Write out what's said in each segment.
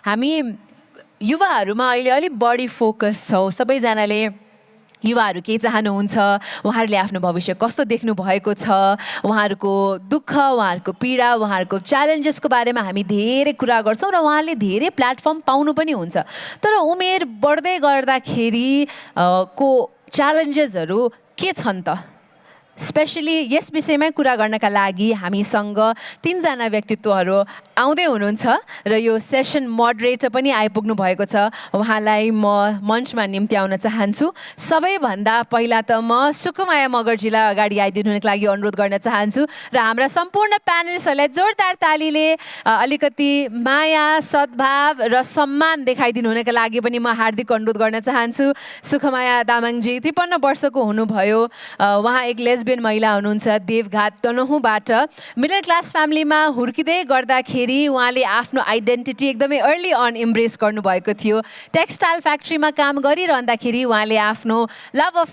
हामी युवाहरूमा अहिले अलिक बढी फोकस छौँ सबैजनाले युवाहरू के चाहनुहुन्छ उहाँहरूले आफ्नो भविष्य कस्तो देख्नु भएको छ उहाँहरूको दुःख उहाँहरूको पीडा उहाँहरूको च्यालेन्जेसको बारेमा हामी धेरै कुरा गर्छौँ र उहाँले धेरै प्लेटफर्म पाउनु पनि हुन्छ तर उमेर बढ्दै गर्दाखेरि को च्यालेन्जेसहरू के छन् त स्पेसली यस विषयमै कुरा गर्नका लागि हामीसँग तीनजना व्यक्तित्वहरू आउँदै हुनुहुन्छ र यो सेसन मोडरेटर पनि आइपुग्नु भएको छ उहाँलाई म मञ्चमा निम्त्याउन चाहन्छु सबैभन्दा पहिला त म सुकुमाया मगर्जीलाई अगाडि आइदिनुको लागि अनुरोध गर्न चाहन्छु र हाम्रा सम्पूर्ण प्यानलिस्टहरूलाई जोरदार तालीले अलिकति माया सद्भाव र सम्मान देखाइदिनु हुनका लागि पनि म हार्दिक अनुरोध गर्न चाहन्छु सुकुमाया तामाङजी 53 वर्षको हुनुभयो उहाँ एक लेस्बियन महिला हुनुहुन्छ देवघाट तनहुँबाट मिडल क्लास फ्यामिलीमा हुर्किँदै गर्दाखेरि उहाँले आफ्नो आइडेन्टिटी एकदमै अर्ली अन इम्ब्रेस गर्नुभएको थियो टेक्सटाइल फ्याक्ट्रीमा काम गरिरहँदाखेरि उहाँले आफ्नो लभ अफ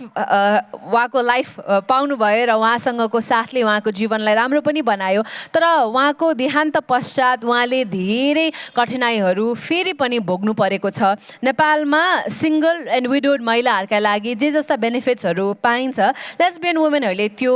उहाँको लाइफ पाउनुभयो र उहाँसँगको साथले उहाँको जीवनलाई राम्रो पनि बनायो तर उहाँको देहान्त पश्चात उहाँले धेरै कठिनाइहरू फेरि पनि भोग्नु परेको छ नेपालमा सिङ्गल एन्ड विडोड महिलाहरूका लागि जे जस्ता बेनिफिट्सहरू पाइन्छ लेस्बियन वुमेनहरूले त्यो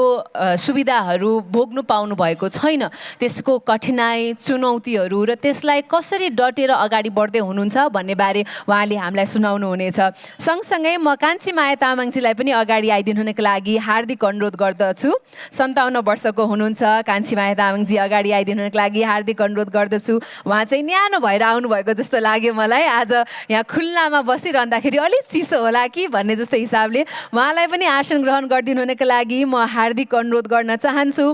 सुविधाहरू भोग्नु पाउनु भएको छैन त्यसको कठिनाइ चुनौतीहरू र त्यसलाई कसरी डटेर अगाडि बढ्दै हुनुहुन्छ भन्ने बारे उहाँले हामीलाई सुनाउनु हुनेछ सँगसँगै म कान्छी माया तामाङजीलाई पनि अगाडि आइदिनुको लागि हार्दिक अनुरोध गर्दछु 57 वर्षको हुनुहुन्छ कान्छी माया तामाङजी अगाडि आइदिनुको लागि हार्दिक अनुरोध गर्दछु उहाँ चाहिँ न्यानो भएर आउनुभएको जस्तो लाग्यो मलाई आज यहाँ खुल्लामा बसिरहँदाखेरि अलिक चिसो होला कि भन्ने जस्तो हिसाबले उहाँलाई पनि आसन ग्रहण गरिदिनुको लागि म हार्दिक अनुरोध गर्न चाहन्छु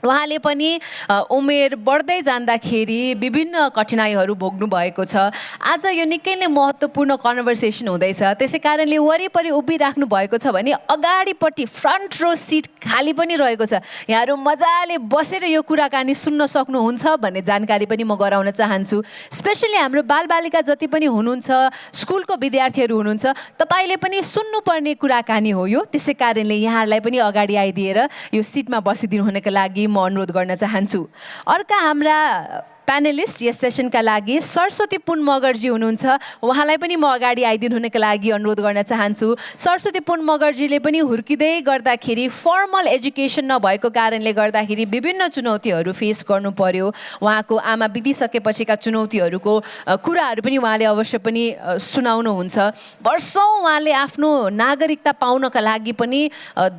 उहाँले पनि उमेर बढ्दै जाँदाखेरि विभिन्न कठिनाइहरू भोग्नु भएको छ आज यो निकै नै महत्त्वपूर्ण कन्भर्सेसन हुँदैछ त्यसै कारणले वरिपरि उभिराख्नु भएको छ भने अगाडिपट्टि फ्रन्ट रो सिट खाली पनि रहेको छ यहाँहरू मजाले बसेर यो कुराकानी सुन्न सक्नुहुन्छ भन्ने जानकारी पनि म गराउन चाहन्छु स्पेसली हाम्रो बालबालिका जति पनि हुनुहुन्छ स्कुलको विद्यार्थीहरू हुनुहुन्छ तपाईँले पनि सुन्नुपर्ने कुराकानी हो यो त्यसै कारणले यहाँहरूलाई पनि अगाडि आइदिएर यो सिटमा बसिदिनु हुनको लागि म अनुरोध गर्न चाहन्छु अर्का हाम्रा प्यानलिस्ट यस सेसनका लागि सरस्वती पुन मगर्जी हुनुहुन्छ उहाँलाई पनि म अगाडि आइदिनु हुनको लागि अनुरोध गर्न चाहन्छु सरस्वती पुन मगर्जीले पनि हुर्किँदै गर्दाखेरि फर्मल एजुकेसन नभएको कारणले गर्दाखेरि विभिन्न चुनौतीहरू फेस गर्नु पर्यो उहाँको आमा बितिसकेपछिका चुनौतीहरूको कुराहरू पनि उहाँले अवश्य पनि सुनाउनुहुन्छ वर्षौँ उहाँले आफ्नो नागरिकता पाउनका लागि पनि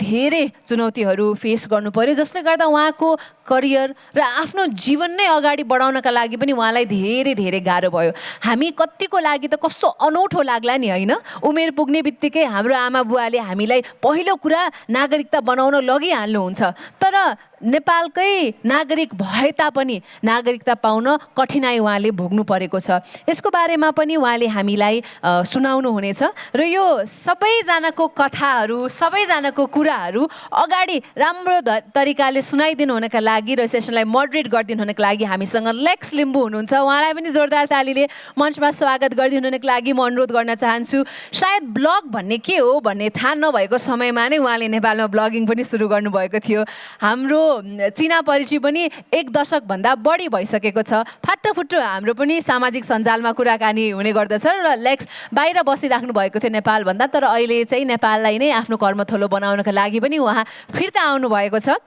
धेरै चुनौतीहरू फेस गर्नु पर्यो जसले गर्दा उहाँको करियर र आफ्नो जीवन नै अगाडि बढाउनका लागि पनि उहाँलाई धेरै धेरै गाह्रो भयो हामी कतिको लागि त कस्तो अनौठो लाग्ला नि होइन उमेर पुग्ने बित्तिकै हाम्रो आमा बुवाले हामीलाई पहिलो कुरा नागरिकता बनाउन लगिहाल्नुहुन्छ तर नेपालकै नागरिक भए तापनि नागरिकता पाउन कठिनाइ उहाँले भोग्नु परेको छ यसको बारेमा पनि उहाँले हामीलाई सुनाउनु हुनेछ र यो सबैजनाको कथाहरू सबैजनाको कुराहरू अगाडि राम्रो तरिकाले सुनाइदिनु हुनका लागि र सेसनलाई मोडरेट गरिदिनु हुनको लागि हामीसँग लेक्स लिम्बू हुनुहुन्छ उहाँलाई पनि जोरदार तालीले मञ्चमा स्वागत गरिदिनु हुनको लागि म अनुरोध गर्न चाहन्छु सायद ब्लग भन्ने के हो भन्ने थाहा नभएको समयमा नै उहाँले नेपालमा ब्लगिङ पनि सुरु गर्नुभएको थियो हाम्रो चिना परिचय पनि 1 दशकभन्दा बढी भइसकेको छ फाटाफुट्टो हाम्रो पनि सामाजिक सञ्जालमा कुराकानी हुने गर्दछ र लेक्स बाहिर बसिराख्नु भएको थियो नेपालभन्दा तर अहिले चाहिँ नेपाललाई नै आफ्नो कर्मथलो बनाउनका लागि पनि उहाँ फिर्ता आउनुभएको छ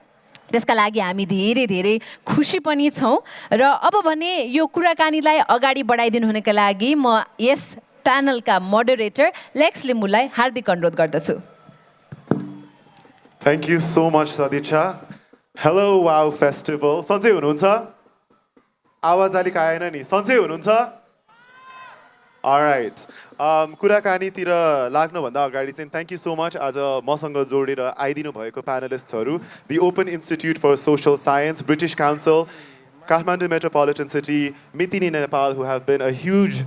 त्यसका लागि हामी धेरै धेरै खुसी पनि छौँ र अब भने यो कुराकानीलाई अगाडि बढाइदिनु हुनका लागि म यस प्यानलका मोडरेटर लेक्स लिम्बूलाई हार्दिक अनुरोध गर्दछु Thank you so much, Sadicha. Hello, Wow Festival. सन्चै हुनुहुन्छ? आवाज अलिक आएन नि. सन्चै हुनुहुन्छ? Alright. कुराकानीतिर लाग्नुभन्दा अगाडि चाहिँ थ्याङ्क यू सो मच आज मसँग जोडेर आइदिनु भएको प्यानलिस्टहरू the open institute for social science British council Kathmandu Metropolitan City, Mitini Nepal, who have been a huge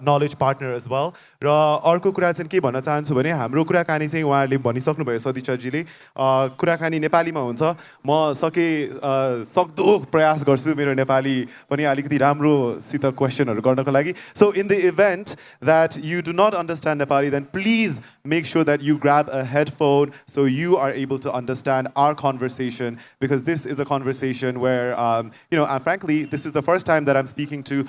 knowledge partner as well. र अर्को कुरा चाहिँ के भन्न चाहन्छु भने हाम्रो कुराकानी चाहिँ उहाँहरूले भनिसक्नुभयो सदिचाजीले कुराकानी नेपालीमा हुन्छ म सक्दो प्रयास गर्छु मेरो नेपाली पनि अलिकति राम्रोसित क्वेसनहरू गर्नको लागि so in the event that you do not understand Nepali, then please make sure that you grab a headphone so you are able to understand our conversation, because this is a conversation where, frankly, this is the first time that I'm speaking to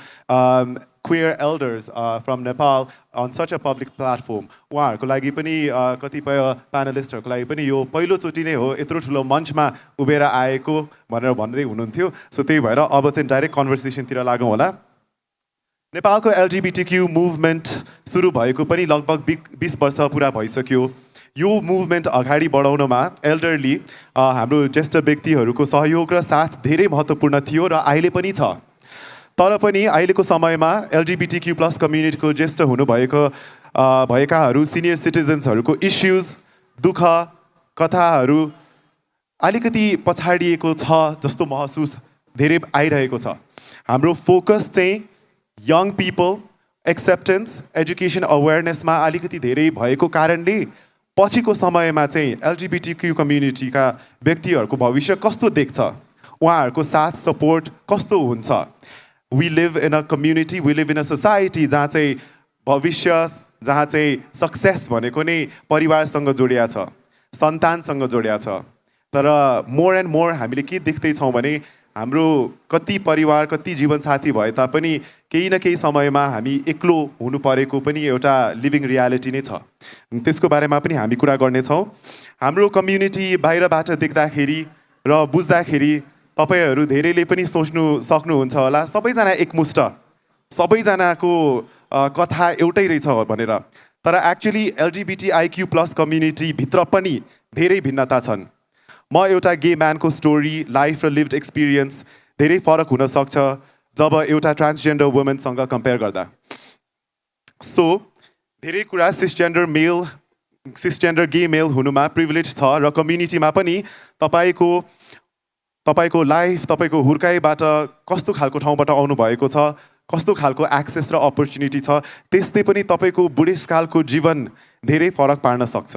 queer elders from Nepal on such a public platform. उहाँहरूको लागि पनि कतिपय प्यानलिस्टहरूको लागि पनि यो पहिलोचोटि नै हो यत्रो ठुलो मञ्चमा उभिएर आएको भनेर भन्दै हुनुहुन्थ्यो. सो त्यही भएर अब चाहिँ डाइरेक्ट कन्भर्सेसनतिर लागौँ होला. नेपालको LGBTQ मुभमेन्ट सुरु भएको पनि लगभग 20 वर्ष पुरा भइसक्यो. यो मुभमेन्ट अगाडि बढाउनमा एल्डरली हाम्रो ज्येष्ठ व्यक्तिहरूको सहयोग र साथ धेरै महत्त्वपूर्ण थियो र अहिले पनि छ. तर पनि अहिलेको समयमा LGBTQ+ कम्युनिटीको ज्येष्ठ भएकाहरू सिनियर सिटिजन्सहरूको इस्युज दुःख कथाहरू अलिकति पछाडिएको छ जस्तो महसुस धेरै आइरहेको छ. हाम्रो फोकस चाहिँ यङ पिपल एक्सेप्टेन्स एजुकेसन अवेरनेसमा अलिकति धेरै भएको कारणले पछिको समयमा चाहिँ LGBTQ कम्युनिटीका व्यक्तिहरूको भविष्य कस्तो देख्छ, उहाँहरूको साथ सपोर्ट कस्तो हुन्छ. We live in a community, we live in a society जहाँ चाहिँ भविष्य, जहाँ चाहिँ सक्सेस भनेको नै परिवारसँग जोडिया छ, सन्तानसँग जोडिया छ. तर मोर एन्ड मोर हामीले के देख्दैछौँ भने हाम्रो कति परिवार कति जीवनसाथी भए तापनि केही न केही समयमा हामी एक्लो हुनु परेको पनि एउटा लिभिङ रियालिटी नै छ. त्यसको बारेमा पनि हामी कुरा गर्नेछौँ. हाम्रो कम्युनिटी बाहिरबाट देख्दाखेरि र बुझ्दाखेरि तपाईँहरू धेरैले पनि सोच्नु सक्नुहुन्छ होला सबैजना एकमुष्ट, सबैजनाको कथा एउटै रहेछ भनेर. तर एक्चुअली LGBTIQ+ कम्युनिटीभित्र पनि धेरै भिन्नता छन्. म एउटा गे म्यानको स्टोरी, लाइफ र लिभड एक्सपिरियन्स धेरै फरक हुन सक्छ जब एउटा ट्रान्सजेन्डर वुमेनसँग कम्पेयर गर्दा. सो धेरै कुरा सिसजेन्डर गे मेल हुनुमा प्रिभिलेज छ र कम्युनिटीमा पनि तपाईँको लाइफ, तपाईँको हुर्काइबाट कस्तो खालको ठाउँबाट आउनुभएको छ, कस्तो खालको एक्सेस र अपर्च्युनिटी छ, त्यस्तै पनि तपाईँको बुढेसकालको जीवन धेरै फरक पार्न सक्छ.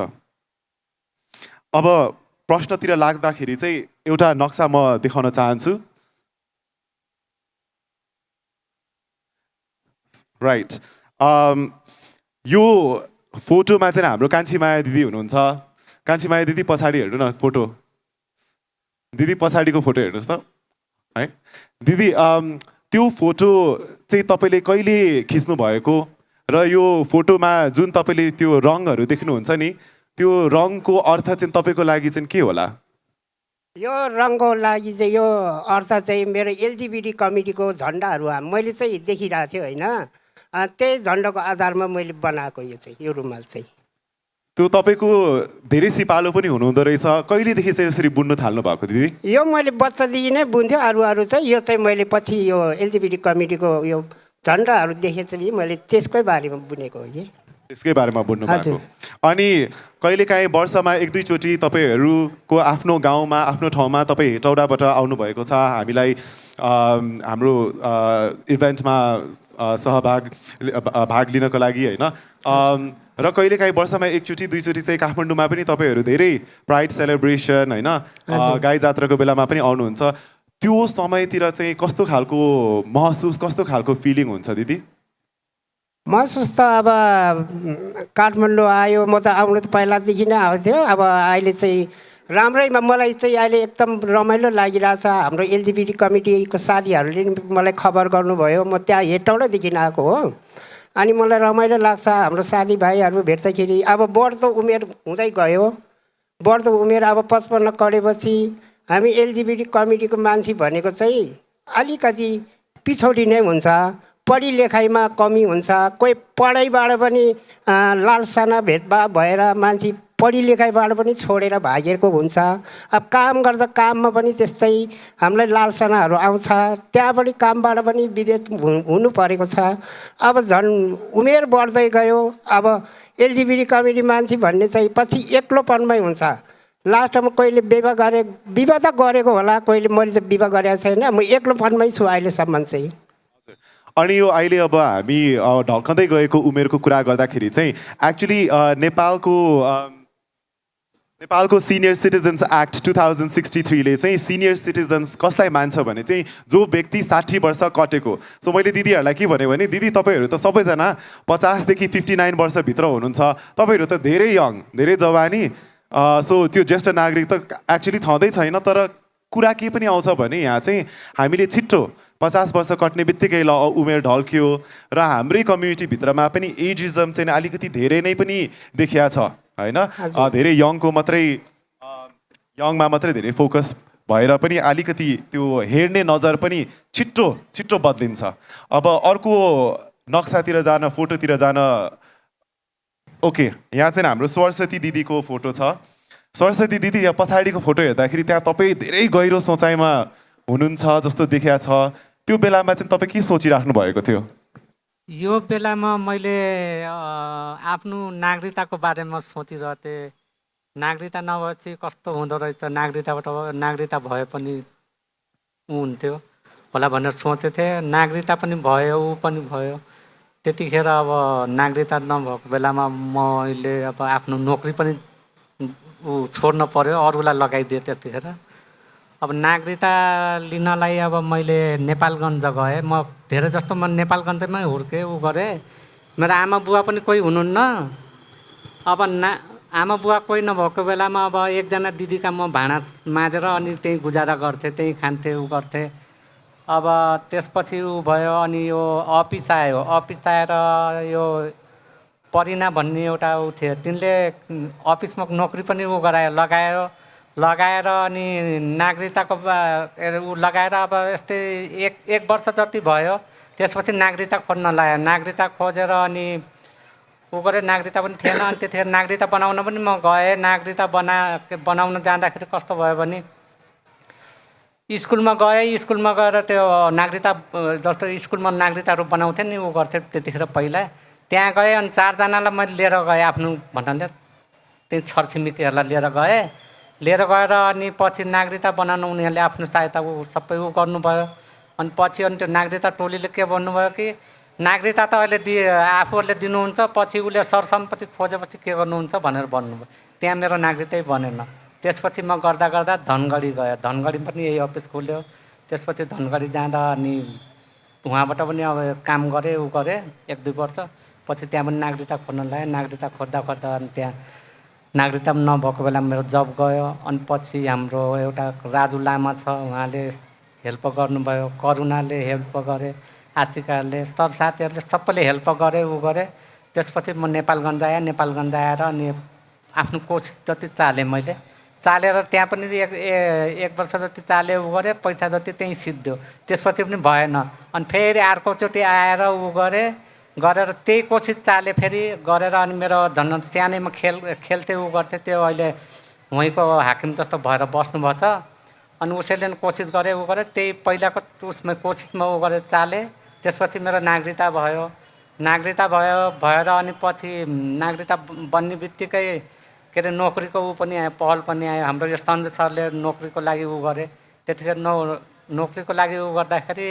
अब प्रश्नतिर लाग्दाखेरि चाहिँ एउटा नक्सा म देखाउन चाहन्छु. राइट, यो फोटोमा चाहिँ हाम्रो कान्छीमाया दिदी हुनुहुन्छ. कान्छीमाया दिदी पछाडि हेर्नु न फोटो. दिदी पछाडिको फोटो हेर्नुहोस् त है. दिदी त्यो फोटो चाहिँ तपाईँले कहिले खिच्नु भएको र यो फोटोमा जुन तपाईँले त्यो रङहरू देख्नुहुन्छ नि, त्यो रङको अर्थ चाहिँ तपाईँको लागि चाहिँ के होला? यो रङको लागि चाहिँ यो अर्थ चाहिँ मेरो LGBT कमिटीको झन्डाहरू मैले चाहिँ देखिरहेको थिएँ होइन, त्यही झन्डाको आधारमा मैले बनाएको यो चाहिँ यो रुमाल चाहिँ. त्यो तपाईँको धेरै सिपालो पनि हुनुहुँदो रहेछ. कहिलेदेखि चाहिँ यसरी बुन्नु थाल्नु भएको दिदी? यो मैले बच्चादेखि नै बुन्थ्यो. अरू चाहिँ यो चाहिँ मैले पछि यो LGBT कमिटीको यो झन्डाहरू देखेपछि मैले त्यसकै बारेमा बुनेको हो कि. त्यसकै बारेमा बुन्नु भएको. अनि कहिलेकाहीँ वर्षमा 1-2 चोटि तपाईँहरूको आफ्नो गाउँमा आफ्नो ठाउँमा तपाईँ हेटौडाबाट आउनुभएको छ हामीलाई हाम्रो इभेन्टमा भाग लिनको लागि होइन. र कहिलेकाहीँ वर्षमा 1-2 चोटि चाहिँ काठमाडौँमा पनि तपाईँहरू धेरै प्राइड सेलिब्रेसन होइन गाई जात्राको बेलामा पनि आउनुहुन्छ. त्यो समयतिर चाहिँ कस्तो खालको महसुस, कस्तो खालको फिलिङ हुन्छ दिदी? महसुस त अब काठमाडौँ आयो, म त आउनु त पहिलादेखि नै आउँथ्यो. अब अहिले चाहिँ राम्रैमा मलाई चाहिँ अहिले एकदम रमाइलो लागिरहेछ. हाम्रो LGBT कमिटीको साथीहरूले मलाई खबर गर्नुभयो. म त्यहाँ हेटौडादेखि आएको हो. अनि मलाई रमाइलो लाग्छ. हाम्रो साथीभाइहरू भेट्दाखेरि अब बढ्दो उमेर हुँदै गयो. बढ्दो उमेर अब 55 कडेपछि हामी LGBT कमिटीको मान्छे भनेको चाहिँ अलिकति पिछौडी नै हुन्छ. पढी लेखाइमा कमी हुन्छ. कोही पढाइबाट पनि लालसाना भेदभाव भएर मान्छे पढी लेखाइबाट पनि छोडेर भागेको हुन्छ. अब काम गर्दा काममा पनि त्यस्तै हामीलाई लालसानाहरू आउँछ. त्यहाँबाट कामबाट पनि विभेद हुनु परेको छ. अब झन् उमेर बढ्दै गयो. अब LGBT कमिटी मान्छे भन्ने चाहिँ पछि एक्लोपनमै हुन्छ. लास्टमा कोहीले विवाह त गरेको होला, कोहीले मैले चाहिँ विवाह गरेको छैन. म एक्लोपनमै छु अहिलेसम्म चाहिँ. अनि यो अहिले अब हामी ढल्कँदै गएको उमेरको कुरा गर्दाखेरि चाहिँ एक्चुली नेपालको सिनियर सिटिजन्स एक्ट 2063 ले चाहिँ सिनियर सिटिजन्स कसलाई मान्छ भने चाहिँ जो व्यक्ति 60 वर्ष कटेको. सो मैले दिदीहरूलाई के भने दिदी तपाईँहरू त सबैजना 50 देखि 59 वर्षभित्र हुनुहुन्छ. तपाईँहरू त धेरै यङ, धेरै जवानी. सो त्यो ज्येष्ठ नागरिक त एक्चुली छँदै छैन. तर कुरा के पनि आउँछ भने यहाँ चाहिँ हामीले छिट्टो 50 वर्ष कट्ने बित्तिकै ल उमेर ढल्क्यो र हाम्रै कम्युनिटीभित्रमा पनि एजिजम चाहिँ अलिकति धेरै नै पनि देखिया छ होइन धेरै यङमा मात्रै धेरै फोकस भएर पनि अलिकति त्यो हेर्ने नजर पनि छिट्टो बदलिन्छ। अब अर्को नक्सातिर जान फोटोतिर जान ओके यहाँ चाहिँ हाम्रो सरस्वती दिदीको फोटो छ। सरस्वती दिदी यहाँ पछाडिको फोटो हेर्दाखेरि त्यहाँ तपाईँ धेरै गहिरो सोचाइमा हुनुहुन्छ जस्तो देखिया छ। त्यो बेलामा चाहिँ तपाईँ के सोचिराख्नु भएको थियो? यो बेलामा मैले आफ्नो नागरिकताको बारेमा सोचिरहेको थिएँ। नागरिकता नभएपछि कस्तो हुँदो रहेछ, नागरिकता भए पनि ऊ हुन्थ्यो होला भनेर सोचेको थिएँ। नागरिकता पनि भयो, ऊ पनि भयो। त्यतिखेर अब नागरिकता नभएको बेलामा मैले अब आफ्नो नोकरी पनि ऊ छोड्न पर्यो, अरूलाई लगाइदिएँ। त्यतिखेर अब नागरिकता लिनलाई अब मैले नेपालगञ्ज गएँ। म धेरै जस्तो म नेपालगञ्जमै हुर्केँ, ऊ गरेँ। मेरो आमा बुवा पनि कोही हुनुहुन्न। अब आमा बुवा कोही नभएको बेलामा अब एकजना दिदीका म भाँडा माझेर अनि त्यहीँ गुजारा गर्थेँ, त्यहीँ खान्थेँ, ऊ गर्थेँ। अब त्यसपछि ऊ भयो अनि यो अफिस आयो। अफिस आएर यो परिना भन्ने एउटा ऊ थियो, तिनले अफिसमा नोकरी पनि ऊ लगाएर अनि नागरिकताको ऊ लगाएर अब यस्तै एक वर्ष जति भयो। त्यसपछि नागरिकता खोज्न लाग्यो। नागरिकता खोजेर अनि ऊ गरेँ। नागरिकता पनि थिएन। अनि त्यतिखेर नागरिकता बनाउन पनि म गएँ। नागरिकता बनाउन जाँदाखेरि कस्तो भयो भने स्कुलमा गएँ। स्कुलमा गएर त्यो नागरिकता जस्तो स्कुलमा नागरिकताहरू बनाउँथेँ नि, ऊ गर्थेँ त्यतिखेर पहिला। त्यहाँ गएँ अनि 4 जनालाई मैले लिएर गएँ आफ्नो भन्नाले त्यही छरछिमेकीहरूलाई लिएर गएर अनि पछि नागरिकता बनाउन उनीहरूले आफ्नो सहायता सबै ऊ गर्नुभयो। अनि पछि अनि त्यो नागरिकता टोलीले के भन्नुभयो कि नागरिकता त अहिले आफूहरूले दिनुहुन्छ, पछि उसले सरसम्पत्ति खोजेपछि के गर्नुहुन्छ भनेर भन्नुभयो। त्यहाँ मेरो नागरिकतै बनेन। त्यसपछि म गर्दा धनगढी गएँ। धनगढी पनि यही अफिस खुल्यो। त्यसपछि धनगढी जाँदा अनि उहाँबाट पनि अब काम गरेँ, ऊ गरेँ 1-2 वर्ष। पछि त्यहाँ पनि नागरिकता खोज्न लाग्यो। नागरिकता खोज्दा अनि त्यहाँ नागरिकता नभएको बेला मेरो जब गयो। अनि पछि हाम्रो एउटा राजु लामा छ, उहाँले हेल्प गर्नुभयो। करुणाले हेल्प गरे, आचिकाले, सरसाथीहरूले सबैले हेल्प गरे, ऊ गरे। त्यसपछि म नेपालगञ्ज आएँ। नेपालगञ्ज आएर अनि आफ्नो कोसिस जति चालेँ मैले। चालेर त्यहाँ पनि एक वर्ष जति चालेँ, ऊ गरेँ। पैसा जति त्यहीँ सिद्धियो। त्यसपछि पनि भएन। अनि फेरि अर्कोचोटि आएर ऊ गरेर त्यही कोसिस चालेँ फेरि गरेर। अनि मेरो झन् सानैमा खेल्थेँ, ऊ गर्थेँ। त्यो अहिले वहीँको हाकिम जस्तो भएर बस्नुभएको छ। अनि उसैले कोसिस गरेँ, ऊ गरेँ। त्यही पहिलाको उसमा कोसिसमा ऊ गरेर चालेँ। त्यसपछि मेरो नागरिकता भयो। नागरिकता भएर अनि पछि नागरिकता बन्ने बित्तिकै के अरे नोकरीको ऊ पनि आयो, पहल पनि आयो। हाम्रो यो सञ्जय सरले नोकरीको लागि ऊ गरे। त्यतिखेर नोकरीको लागि ऊ गर्दाखेरि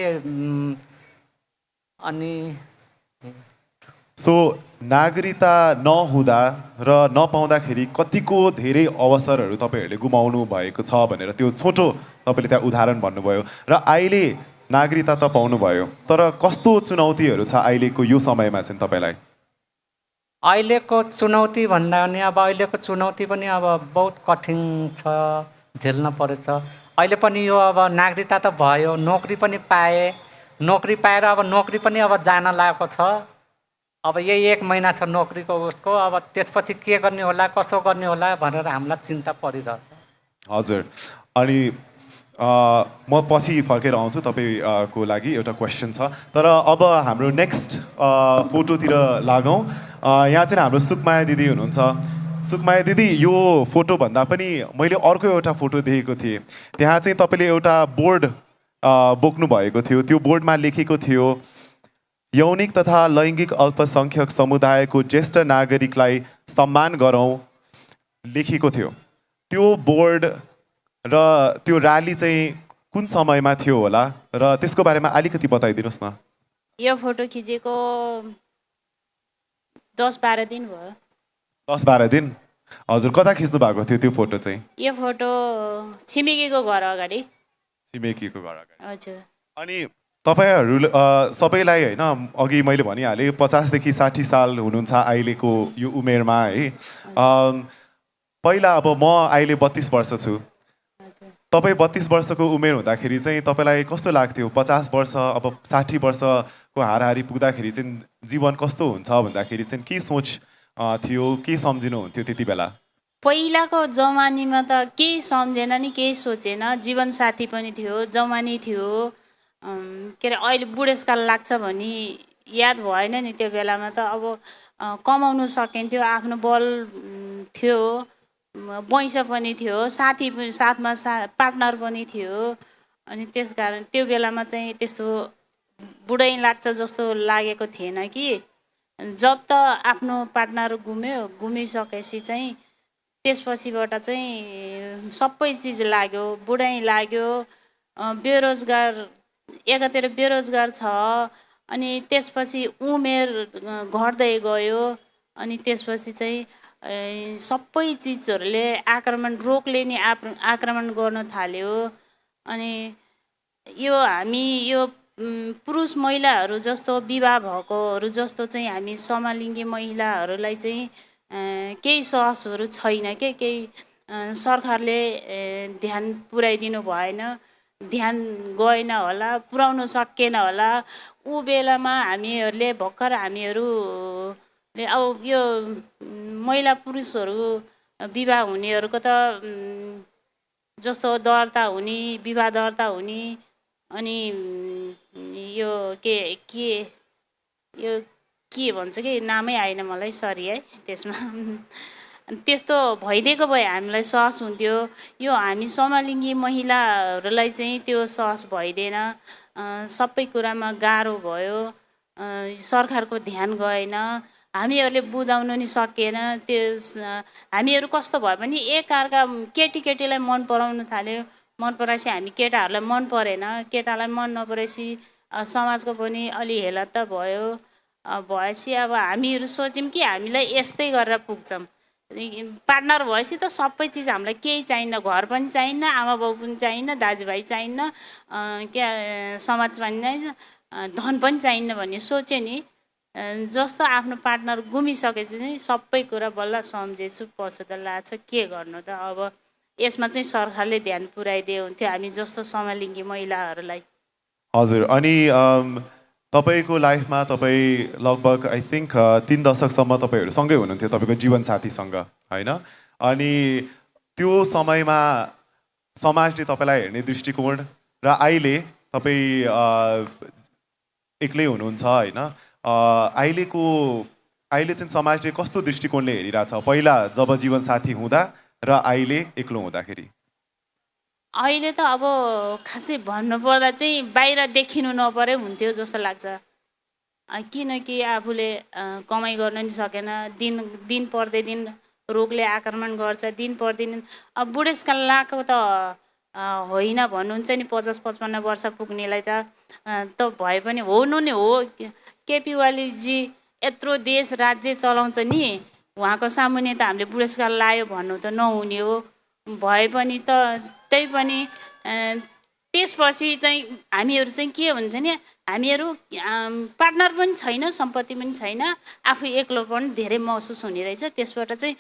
अनि सो नागरिकता नहुँदा र नपाउँदाखेरि कतिको धेरै अवसरहरू तपाईँहरूले गुमाउनु भएको छ भनेर त्यो छोटो तपाईँले त्यहाँ उदाहरण भन्नुभयो। र अहिले नागरिकता त पाउनुभयो, तर कस्तो चुनौतीहरू छ अहिलेको यो समयमा चाहिँ तपाईँलाई? अहिलेको चुनौती भन्दा पनि अब अहिलेको चुनौती पनि अब बहुत कठिन छ, झेल्न परेछ। अहिले पनि यो अब नागरिकता त भयो, नोकरी पनि पाएँ। नोकरी पाएर अब नोकरी पनि अब जान लागेको छ। अब यही 1 महिना छ नोकरीको उसको। अब त्यसपछि के गर्ने होला, कसो गर्ने होला भनेर हामीलाई चिन्ता परिरहेछ। हजुर। अनि म पछि फर्केर आउँछु तपाईँको लागि एउटा क्वेसन छ। तर अब हाम्रो नेक्स्ट फोटोतिर लागौँ। यहाँ चाहिँ हाम्रो सुकमाया दिदी हुनुहुन्छ। सुकमाया दिदी, यो फोटोभन्दा पनि मैले अर्को एउटा फोटो देखेको थिएँ। त्यहाँ चाहिँ तपाईँले एउटा बोर्ड बोक्नु भएको थियो। त्यो बोर्डमा लेखेको थियो यौनिक तथा लैङ्गिक अल्पसङ्ख्यक समुदायको ज्येष्ठ नागरिकलाई सम्मान गरौँ लेखेको थियो। त्यो बोर्ड र त्यो र्याली चाहिँ कुन समयमा थियो होला र त्यसको बारेमा अलिकति बताइदिनुहोस् न। यो फोटो खिचेको 10-12 दिन भयो। 10-12 दिन? हजुर। कता खिच्नु भएको थियो त्यो फोटो चाहिँ? यो फोटो छिमेकीको घर अगाडि। छिमेकीको घर अगाडि। हजुर। अनि तपाईँहरू सबैलाई होइन, अघि मैले भनिहालेँ 50 देखि 60 साल हुनुहुन्छ अहिलेको यो उमेरमा है। पहिला अब म अहिले 32 वर्ष छु। तपाईँ 32 वर्षको उमेर हुँदाखेरि चाहिँ तपाईँलाई कस्तो लाग्थ्यो 50 वर्ष अब 60 वर्षको हाराहारी पुग्दाखेरि चाहिँ जीवन कस्तो हुन्छ भन्दाखेरि चाहिँ के सोच थियो के सम्झिनुहुन्थ्यो त्यति बेला पहिलाको जमानीमा त केही सम्झेन नि केही सोचेन जीवनसाथी पनि थियो जवानी थियो के अरे अहिले बुढेसकाल लाग्छ भनी याद भएन नि त्यो बेलामा त अब कमाउनु सकिन्थ्यो आफ्नो बल थियो वैंश पनि थियो साथमा पार्टनर पनि थियो अनि त्यसकारण त्यो बेलामा चाहिँ त्यस्तो बुढै लाग्छ जस्तो लागेको थिएन कि जब त आफ्नो पार्टनर गुमिसकेपछि चाहिँ त्यसपछिबाट चाहिँ सबै चिज लाग्यो बुढै लाग्यो बेरोजगार एकातिर बेरोजगार छ अनि त्यसपछि उमेर घट्दै गयो अनि त्यसपछि चाहिँ सबै चिजहरूले रोगले नि आक्रमण गर्न थाल्यो अनि हामी पुरुष महिलाहरू जस्तो विवाह भएकोहरू जस्तो चाहिँ हामी समलिङ्गी महिलाहरूलाई चाहिँ केही सहजहरू छैन केही सरकारले ध्यान पुर्याइदिनु भएन ध्यान गएन होला पुर्याउनु सकेन होला ऊ बेलामा हामीहरूले अब यो महिला पुरुषहरू विवाह हुनेहरूको त जस्तो दर्ता हुने विवाह दर्ता हुने अनि यो के भन्छ कि नामै आएन मलाई सरी है त्यसमा त्यस्तो भइदिएको भए हामीलाई सहज हुन्थ्यो यो हामी समलिङ्गी महिलाहरूलाई चाहिँ त्यो सहज भइदिएन सबै कुरामा गाह्रो भयो सरकारको ध्यान गएन हामीहरूले बुझाउनु नि सकेन हामीहरू कस्तो भयो भने एकअर्का केटीलाई मन पराउनु थाल्यो मन पराएपछि हामी केटाहरूलाई मन परेन केटालाई मन नपरेपछि समाजको पनि अलि हेला त भयो भएपछि अब हामीहरू सोच्यौँ कि हामीलाई यस्तै गरेर पुग्छौँ पार्टनर भएपछि त सबै चिज हामीलाई केही चाहिन्न घर पनि चाहिन्न आमा बाउ पनि चाहिन्न दाजुभाइ चाहिन्न समाज पनि चाहिन्न धन पनि चाहिन्न भन्ने सोच्यो नि जस्तो आफ्नो पार्टनर गुमिसकेपछि चाहिँ सबै कुरा बल्ल सम्झेछु पछि त लाग्छ के गर्नु त अब यसमा चाहिँ सरकारले ध्यान पुर्याइदियो हुन्थ्यो हामी जस्तो समलिङ्गी महिलाहरूलाई हजुर अनि तपाईँको लाइफमा तपाईँ लगभग आई थिङ्क 3 दशकसम्म तपाईँहरू सँगै हुनुहुन्थ्यो तपाईँको जीवनसाथीसँग होइन अनि त्यो समयमा समाजले तपाईँलाई हेर्ने दृष्टिकोण र अहिले तपाईँ एक्लै हुनुहुन्छ होइन अहिले चाहिँ समाजले कस्तो दृष्टिकोणले हेरिरहेछ पहिला जब जीवनसाथी हुँदा र अहिले एक्लो हुँदाखेरि अहिले त अब खासै भन्नुपर्दा चाहिँ बाहिर देखिनु नपरे हुन्थ्यो जस्तो लाग्छ किनकि आफूले कमाइ गर्न नि सकेन दिन प्रतिदिन रोगले आक्रमण गर्छ दिन प्रतिदिन अब बुढेसकाल लागेको त होइन भन्नुहुन्छ नि 50-55 वर्ष पुग्नेलाई त भए पनि हुनु नि हो केपी ओलीजी यत्रो देश राज्य चलाउँछ नि उहाँको सामुन्ने त हामीले बुढेसकाल लायो भन्नु त नहुने हो भए पनि त त्यही पनि त्यसपछि चाहिँ हामीहरू चाहिँ के हुन्छ नि हामीहरू पार्टनर पनि छैन सम्पत्ति पनि छैन आफू एक्लो पनि धेरै महसुस हुने रहेछ त्यसबाट चाहिँ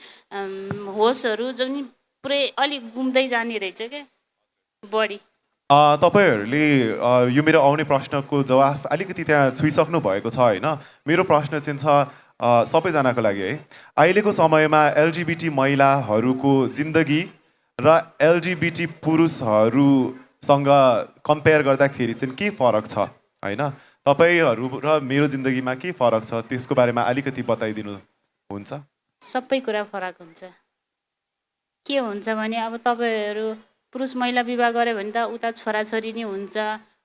होसहरू जुन पुरै अलिक गुम्दै जाने रहेछ क्या बढी तपाईँहरूले यो मेरो आउने प्रश्नको जवाफ अलिकति त्यहाँ छुइसक्नु भएको छ होइन मेरो प्रश्न चाहिँ छ सबैजनाको लागि है अहिलेको समयमा एलजिबिटी महिलाहरूको जिन्दगी र एलजिबिटी पुरुषहरूसँग कम्पेयर गर्दाखेरि चाहिँ के फरक छ होइन तपाईँहरू र मेरो जिन्दगीमा के फरक छ त्यसको बारेमा अलिकति बताइदिनु हुन्छ सबै कुरा फरक हुन्छ के हुन्छ भने अब तपाईँहरू पुरुष महिला विवाह गऱ्यो भने त उता छोराछोरी नै हुन्छ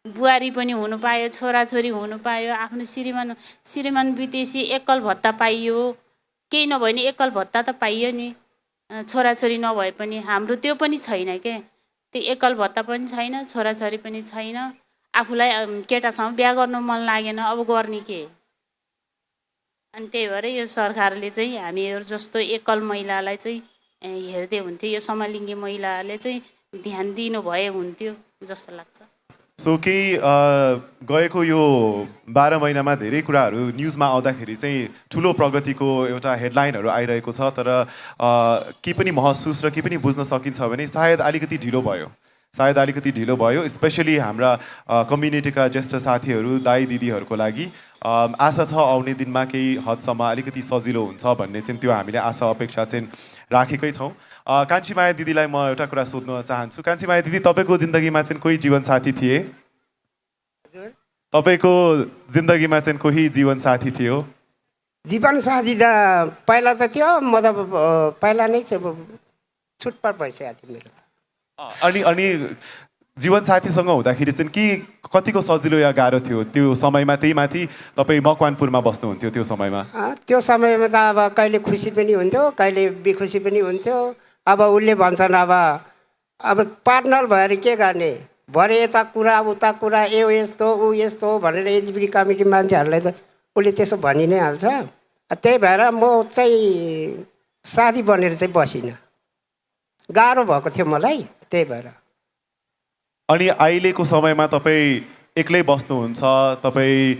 बुहारी पनि हुनु पायो छोराछोरी हुनु पायो आफ्नो श्रीमान बितेसी एकल भत्ता पाइयो केही नभए नि एकल भत्ता त पाइयो नि छोराछोरी नभए पनि हाम्रो त्यो पनि छैन के त्यो एकल भत्ता पनि छैन छोराछोरी पनि छैन आफूलाई केटासँग बिहा गर्नु मन लागेन अब गर्ने के अनि त्यही भएर यो सरकारले चाहिँ हामीहरू जस्तो एकल महिलालाई चाहिँ हेर्दै हुन्थ्यो यो समलिङ्गी महिलाहरूले चाहिँ ध्यान दिनु भए हुन्थ्यो जस्तो लाग्छ सो केही गएको यो 12 महिनामा धेरै कुराहरू न्युजमा आउँदाखेरि चाहिँ ठुलो प्रगतिको एउटा हेडलाइनहरू आइरहेको छ तर के पनि महसुस र के पनि बुझ्न सकिन्छ भने सायद अलिकति ढिलो भयो सायद अलिकति ढिलो भयो, स्पेसली हाम्रा कम्युनिटीका ज्येष्ठ साथीहरू दाई दिदीहरूको लागि। आशा छ आउने दिनमा केही हदसम्म अलिकति सजिलो हुन्छ भन्ने चाहिँ त्यो हामीले आशा अपेक्षा चाहिँ राखेकै छौँ। कान्छीमाया दिदीलाई म एउटा कुरा सोध्न चाहन्छु। कान्छीमाया दिदी, तपाईँको जिन्दगीमा चाहिँ कोही जीवनसाथी थिए? तपाईँको जिन्दगीमा चाहिँ कोही जीवनसाथी थियो? जीवनसाथी त पहिला त थियो, म त पहिला नै छुटपाट भइसकेको थियो मेरो त। अनि जीवनसाथीसँग हुँदाखेरि चाहिँ के कतिको सजिलो या गाह्रो थियो त्यो समयमा? त्यही माथि तपाईँ मकवानपुरमा बस्नुहुन्थ्यो त्यो समयमा। त्यो समयमा त अब कहिले खुसी पनि हुन्थ्यो, कहिले बेखुसी पनि हुन्थ्यो। अब उसले भन्छन् अब पार्टनर भएर के गर्ने, भरे यता कुरा उता कुरा, यो यस्तो ऊ यस्तो भनेर एलजिबिटी कमिटी मान्छेहरूलाई त उसले त्यसो भनि नै हाल्छ। त्यही भएर म चाहिँ साथी बनेर चाहिँ बसिनँ, गाह्रो भएको थियो मलाई, त्यही भएर। अनि अहिलेको समयमा तपाईँ एक्लै बस्नुहुन्छ, तपाईँ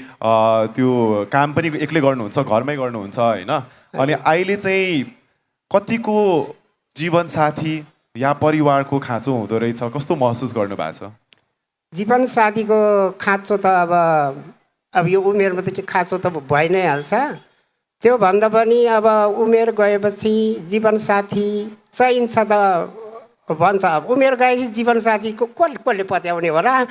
त्यो काम पनि एक्लै गर्नुहुन्छ, घरमै गर्नुहुन्छ होइन? अनि अहिले चाहिँ कतिको जीवनसाथी या परिवारको खाँचो हुँदो रहेछ, कस्तो महसुस गर्नुभएको छ? जीवनसाथीको खाँचो त अब यो उमेरमा त खाँचो त भइ नै हाल्छ। त्योभन्दा पनि अब उमेर गएपछि जीवनसाथी चाहिन्छ त भन्छ। अब उमेर गएपछि जीवनसाथीको कसले पत्याउने हो र?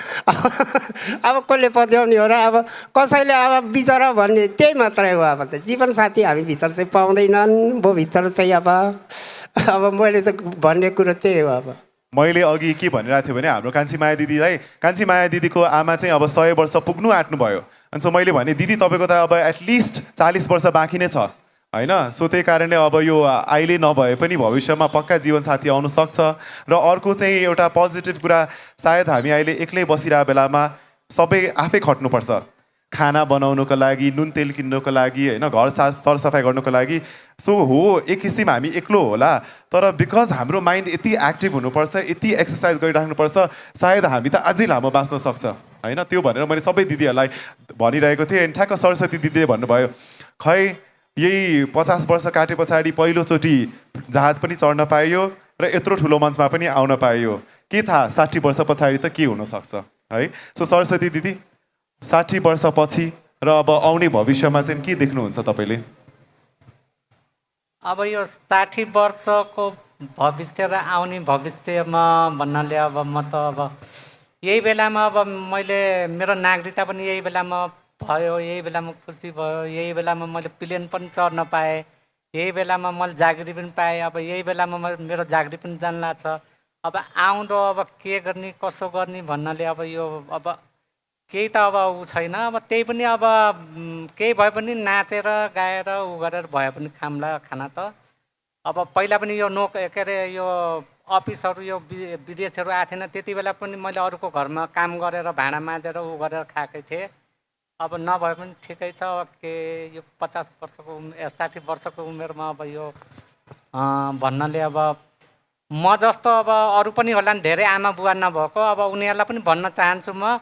अब कसले पत्याउने हो र? अब कसैले अब बिचरा भन्ने त्यही मात्रै हो। अब त जीवनसाथी हामी भित्र चाहिँ पाउँदैनन्, वो भित्र चाहिँ अब मैले त भन्ने कुरो त्यही हो। अब मैले अघि के भनिरहेको थिएँ भने हाम्रो कान्छीमाया दिदीको आमा चाहिँ अब 100 वर्ष पुग्नु आँट्नुभयो। अनि सो मैले भने दिदी तपाईँको त अब एटलिस्ट 40 वर्ष बाँकी नै छ होइन? सो त्यही कारणले अब यो अहिले नभए पनि भविष्यमा पक्का जीवनसाथी आउनु सक्छ। र अर्को चाहिँ एउटा पोजिटिभ कुरा, सायद हामी अहिले एक्लै बसिरहेको बेलामा सबै आफै खट्नुपर्छ, खाना बनाउनुको लागि, नुन तेल किन्नुको लागि होइन, घर सरसफाइ गर्नुको लागि। सो हो, एक किसिम हामी एक्लो होला, तर बिकज हाम्रो माइन्ड यति एक्टिभ हुनुपर्छ, यति एक्सर्साइज गरिराख्नुपर्छ, सायद हामी त अझै लामो बाँच्न सक्छ होइन? त्यो भनेर मैले सबै दिदीहरूलाई भनिरहेको थिएँ। अनि ठ्याक्क सरस्वती दिदीले भन्नुभयो, खै यही 50 वर्ष काटे पछाडि पहिलोचोटि जहाज पनि चढ्न पाइयो र यत्रो ठुलो मञ्चमा पनि आउन पाइयो, के थाहा 60 वर्ष पछाडि त के हुनसक्छ है? सो सरस्वती दिदी, 60 वर्षपछि र अब आउने भविष्यमा चाहिँ के देख्नुहुन्छ तपाईँले? अब यो 60 वर्षको भविष्य र आउने भविष्यमा भन्नाले अब म त अब यही बेलामा अब मैले मेरो नागरिकता पनि यही बेलामा भयो, यही बेलामा खुसी भयो, यही बेलामा मैले प्लेन पनि चढ्न पाएँ, यही बेलामा मैले जागिरी पनि पाएँ। अब यही बेलामा मेरो जागिरी पनि जान लाग्छ। अब आउँदो अब के गर्ने कसो गर्ने भन्नाले अब यो अब केही त अब ऊ छैन। अब त्यही पनि अब केही भए पनि नाचेर गाएर ऊ गरेर भए पनि खाम्ला खाना त। अब पहिला पनि यो के अरे यो अफिसहरू यो विदेशहरू आएको थिएन, त्यति बेला पनि मैले अरूको घरमा काम गरेर भाँडा माझेर ऊ गरेर खाएकै थिएँ। अब नभए पनि ठिकै छ। अब के यो 50 वर्षको 60 वर्षको उमेरमा अब यो भन्नाले अब म जस्तो अब अरू पनि होला नि धेरै आमा बुवा नभएको, अब उनीहरूलाई पनि भन्न चाहन्छु म,